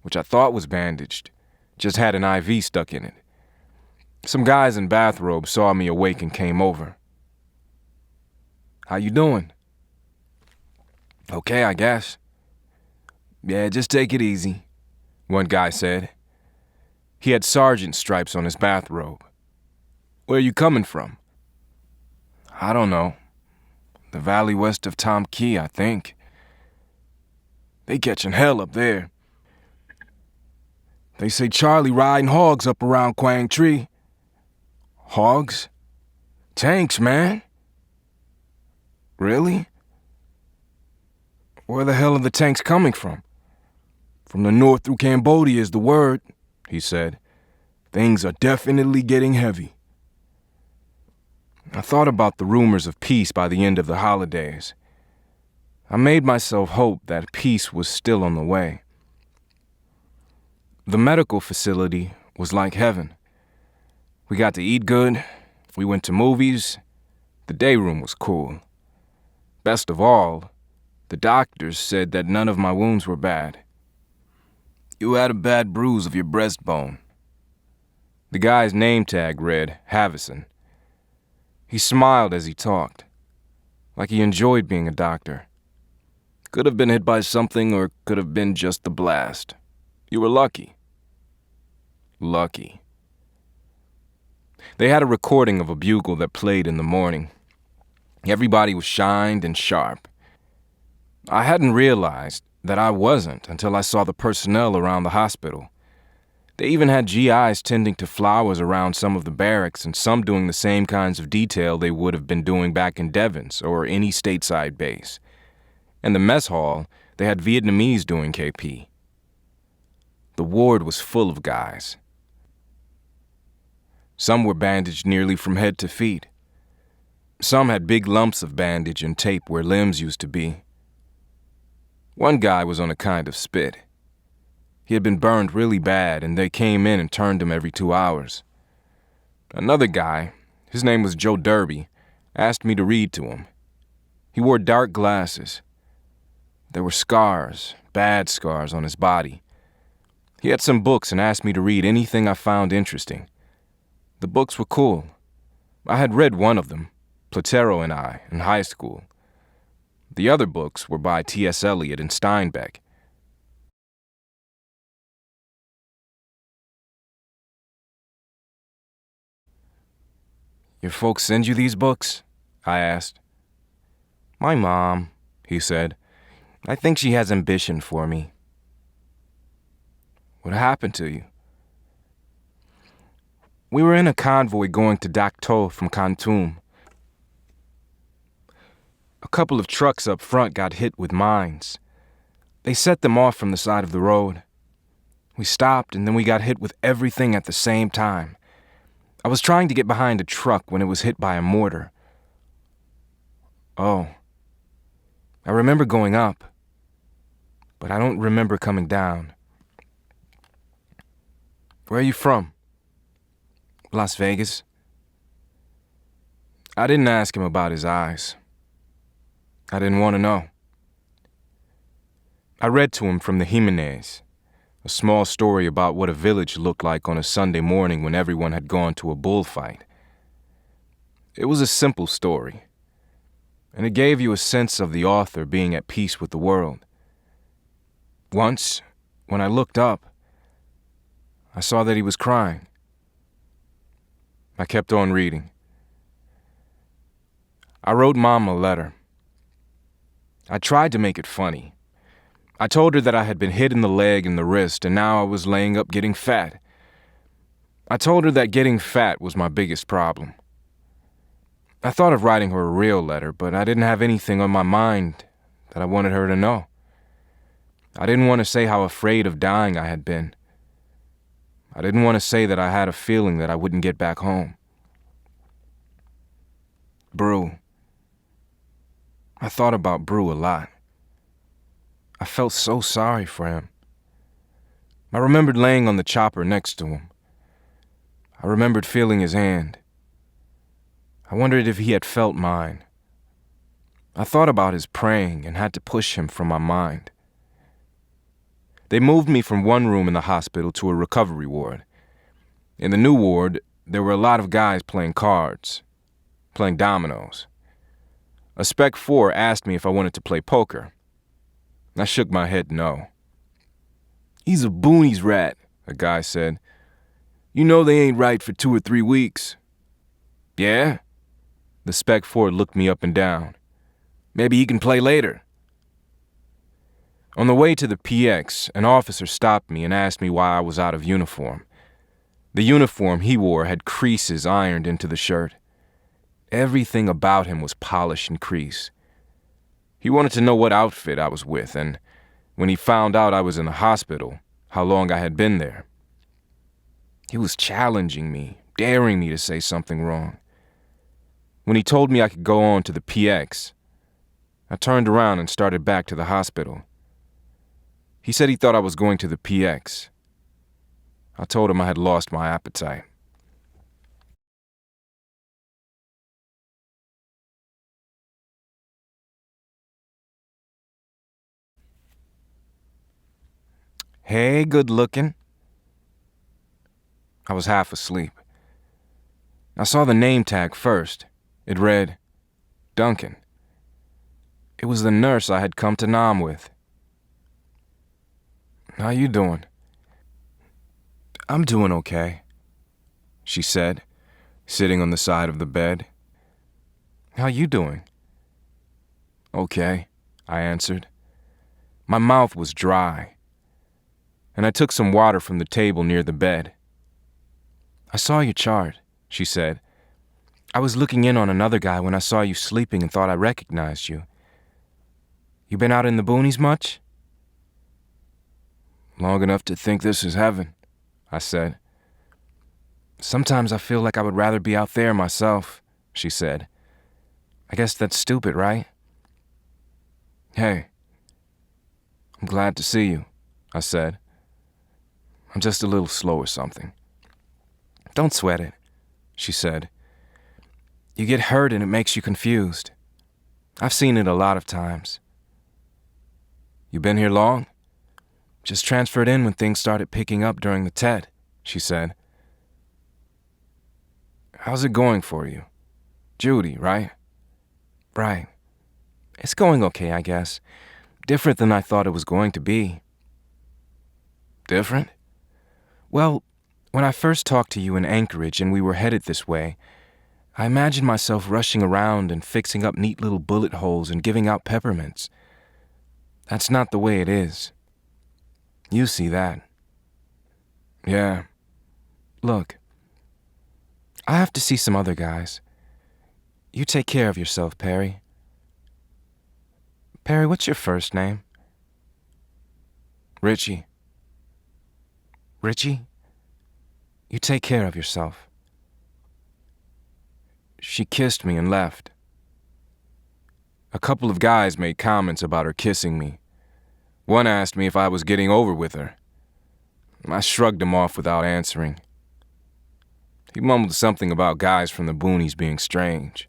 which I thought was bandaged, just had an IV stuck in it. Some guys in bathrobes saw me awake and came over. How you doing? Okay, I guess. Yeah, just take it easy, one guy said. He had sergeant stripes on his bathrobe. Where are you coming from? I don't know. The valley west of Tom Key, I think. They catching hell up there. They say Charlie riding hogs up around Quang Tree. Hogs? Tanks, man. Really? Where the hell are the tanks coming from? From the north through Cambodia is the word, he said. Things are definitely getting heavy. I thought about the rumors of peace by the end of the holidays. I made myself hope that peace was still on the way. The medical facility was like heaven. We got to eat good, we went to movies, the day room was cool. Best of all, the doctors said that none of my wounds were bad. You had a bad bruise of your breastbone. The guy's name tag read Havison. He smiled as he talked, like he enjoyed being a doctor. Could have been hit by something or could have been just the blast. You were lucky. Lucky. They had a recording of a bugle that played in the morning. Everybody was shined and sharp. I hadn't realized that I wasn't until I saw the personnel around the hospital. They even had GIs tending to flowers around some of the barracks and some doing the same kinds of detail they would have been doing back in Devens or any stateside base. In the mess hall, they had Vietnamese doing KP. The ward was full of guys. Some were bandaged nearly from head to feet. Some had big lumps of bandage and tape where limbs used to be. One guy was on a kind of spit. He had been burned really bad, and they came in and turned him every 2 hours. Another guy, his name was Joe Derby, asked me to read to him. He wore dark glasses. There were scars, bad scars, on his body. He had some books and asked me to read anything I found interesting. The books were cool. I had read one of them, Platero and I, in high school. The other books were by T.S. Eliot and Steinbeck. "Your folks send you these books?" I asked. "My mom," he said. "I think she has ambition for me." "What happened to you?" "We were in a convoy going to Dak To from Khartoum. A couple of trucks up front got hit with mines. They set them off from the side of the road. We stopped, and then we got hit with everything at the same time. I was trying to get behind a truck when it was hit by a mortar." "Oh. I remember going up, but I don't remember coming down." "Where are you from?" "Las Vegas." I didn't ask him about his eyes. I didn't want to know. I read to him from the Jimenez, a small story about what a village looked like on a Sunday morning when everyone had gone to a bullfight. It was a simple story, and it gave you a sense of the author being at peace with the world. Once, when I looked up, I saw that he was crying. I kept on reading. I wrote Mom a letter. I tried to make it funny. I told her that I had been hit in the leg and the wrist, and now I was laying up getting fat. I told her that getting fat was my biggest problem. I thought of writing her a real letter, but I didn't have anything on my mind that I wanted her to know. I didn't want to say how afraid of dying I had been. I didn't want to say that I had a feeling that I wouldn't get back home. Brew. I thought about Brew a lot. I felt so sorry for him. I remembered laying on the chopper next to him. I remembered feeling his hand. I wondered if he had felt mine. I thought about his praying and had to push him from my mind. They moved me from one room in the hospital to a recovery ward. In the new ward, there were a lot of guys playing cards, playing dominoes. A Spec 4 asked me if I wanted to play poker. I shook my head no. "He's a boonies rat," a guy said. "You know they ain't right for 2 or 3 weeks." "Yeah?" The Spec 4 looked me up and down. "Maybe he can play later." On the way to the PX, an officer stopped me and asked me why I was out of uniform. The uniform he wore had creases ironed into the shirt. Everything about him was polish and crease. He wanted to know what outfit I was with, and when he found out I was in the hospital, how long I had been there. He was challenging me, daring me to say something wrong. When he told me I could go on to the PX, I turned around and started back to the hospital. He said he thought I was going to the PX. I told him I had lost my appetite. "Hey, good looking." I was half asleep. I saw the name tag first. It read, Duncan. It was the nurse I had come to Nam with. "How you doing?" "I'm doing okay," she said, sitting on the side of the bed. "How you doing?" "Okay," I answered. My mouth was dry, and I took some water from the table near the bed. "I saw your chart," she said. "I was looking in on another guy when I saw you sleeping and thought I recognized you. You been out in the boonies much?" Long enough to think this is heaven, I said. Sometimes I feel like I would rather be out there myself, she said. I guess that's stupid, right? Hey, I'm glad to see you, I said. I'm just a little slow or something. Don't sweat it, she said. You get hurt and it makes you confused. I've seen it a lot of times. You been here long? Just transferred in when things started picking up during the TED, she said. How's it going for you? Judy, right? Right. It's going okay, I guess. Different than I thought it was going to be. Different? Well, when I first talked to you in Anchorage and we were headed this way, I imagined myself rushing around and fixing up neat little bullet holes and giving out peppermints. That's not the way it is. You see that. Yeah. Look, I have to see some other guys. You take care of yourself, Perry. Perry, what's your first name? Richie. Richie? You take care of yourself. She kissed me and left. A couple of guys made comments about her kissing me. One asked me if I was getting over with her. I shrugged him off without answering. He mumbled something about guys from the boonies being strange.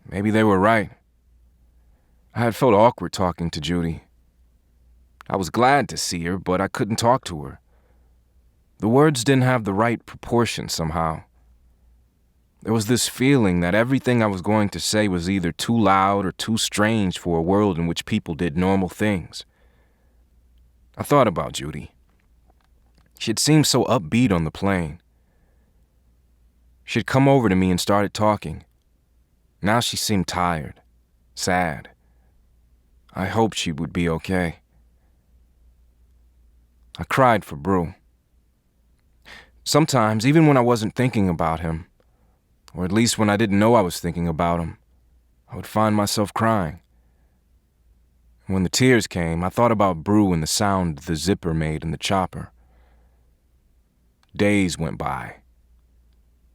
Maybe they were right. I had felt awkward talking to Judy. I was glad to see her, but I couldn't talk to her. The words didn't have the right proportion somehow. There was this feeling that everything I was going to say was either too loud or too strange for a world in which people did normal things. I thought about Judy. She had seemed so upbeat on the plane. She had come over to me and started talking. Now she seemed tired, sad. I hoped she would be okay. I cried for Brew. Sometimes, even when I wasn't thinking about him, or at least when I didn't know I was thinking about him, I would find myself crying. When the tears came, I thought about Brew and the sound the zipper made in the chopper. Days went by.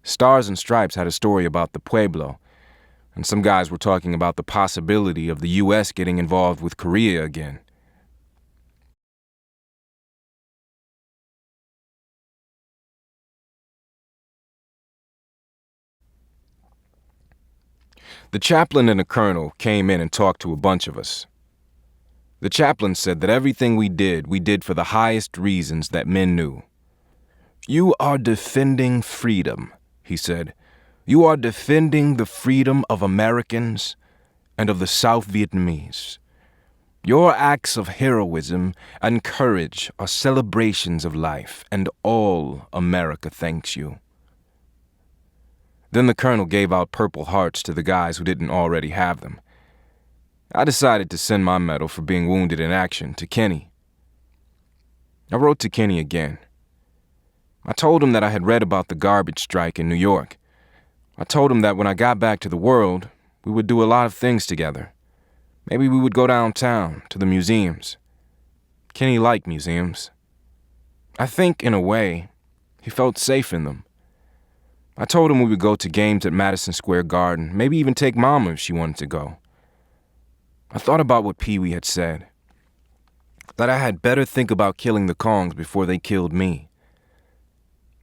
Stars and Stripes had a story about the Pueblo, and some guys were talking about the possibility of the U.S. getting involved with Korea again. The chaplain and the colonel came in and talked to a bunch of us. The chaplain said that everything we did for the highest reasons that men knew. You are defending freedom, he said. You are defending the freedom of Americans and of the South Vietnamese. Your acts of heroism and courage are celebrations of life, and all America thanks you. Then the colonel gave out Purple Hearts to the guys who didn't already have them. I decided to send my medal for being wounded in action to Kenny. I wrote to Kenny again. I told him that I had read about the garbage strike in New York. I told him that when I got back to the world, we would do a lot of things together. Maybe we would go downtown to the museums. Kenny liked museums. I think, in a way, he felt safe in them. I told him we would go to games at Madison Square Garden, maybe even take Mama if she wanted to go. I thought about what Pee Wee had said, that I had better think about killing the Kongs before they killed me.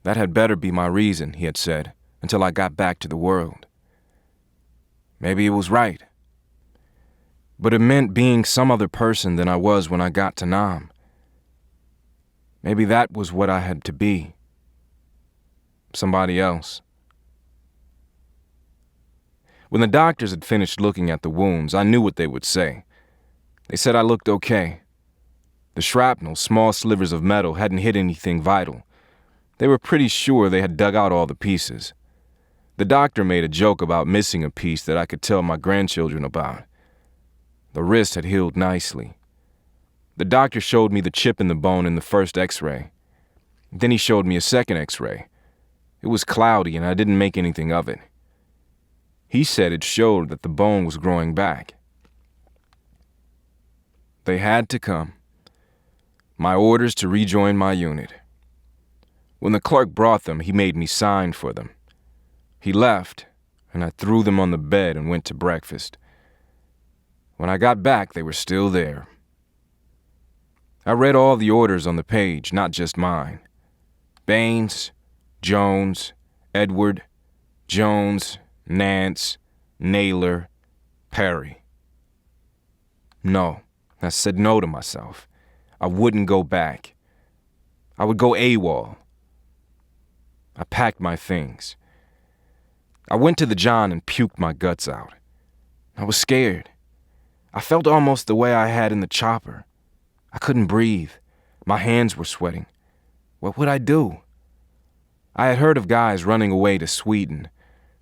That had better be my reason, he had said, until I got back to the world. Maybe it was right. But it meant being some other person than I was when I got to Nam. Maybe that was what I had to be. Somebody else. When the doctors had finished looking at the wounds, I knew what they would say. They said I looked okay. The shrapnel, small slivers of metal, hadn't hit anything vital. They were pretty sure they had dug out all the pieces. The doctor made a joke about missing a piece that I could tell my grandchildren about. The wrist had healed nicely. The doctor showed me the chip in the bone in the first x-ray. Then he showed me a second x-ray. It was cloudy and I didn't make anything of it. He said it showed that the bone was growing back. They had to come. My orders to rejoin my unit. When the clerk brought them, he made me sign for them. He left, and I threw them on the bed and went to breakfast. When I got back, they were still there. I read all the orders on the page, not just mine. Baines, Jones, Edward, Jones, Nance, Naylor, Perry. No, I said no to myself. I wouldn't go back. I would go AWOL. I packed my things. I went to the John and puked my guts out. I was scared. I felt almost the way I had in the chopper. I couldn't breathe. My hands were sweating. What would I do? I had heard of guys running away to Sweden.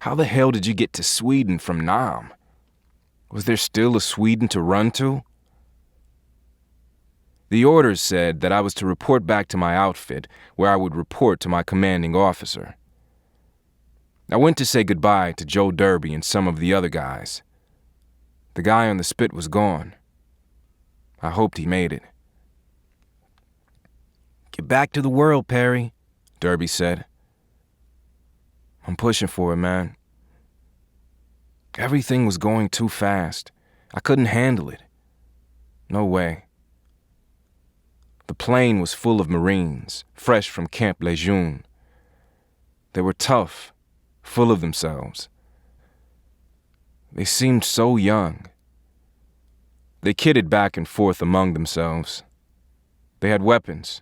How the hell did you get to Sweden from Nam? Was there still a Sweden to run to? The orders said that I was to report back to my outfit, where I would report to my commanding officer. I went to say goodbye to Joe Derby and some of the other guys. The guy on the spit was gone. I hoped he made it. "Get back to the world, Perry," Derby said. "I'm pushing for it, man." Everything was going too fast. I couldn't handle it. No way. The plane was full of Marines, fresh from Camp Lejeune. They were tough, full of themselves. They seemed so young. They kidded back and forth among themselves. They had weapons.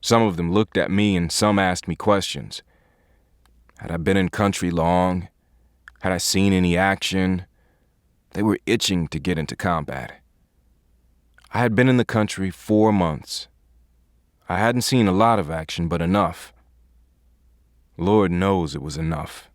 Some of them looked at me and some asked me questions. Had I been in country long? Had I seen any action? They were itching to get into combat. I had been in the country 4 months. I hadn't seen a lot of action, but enough. Lord knows it was enough.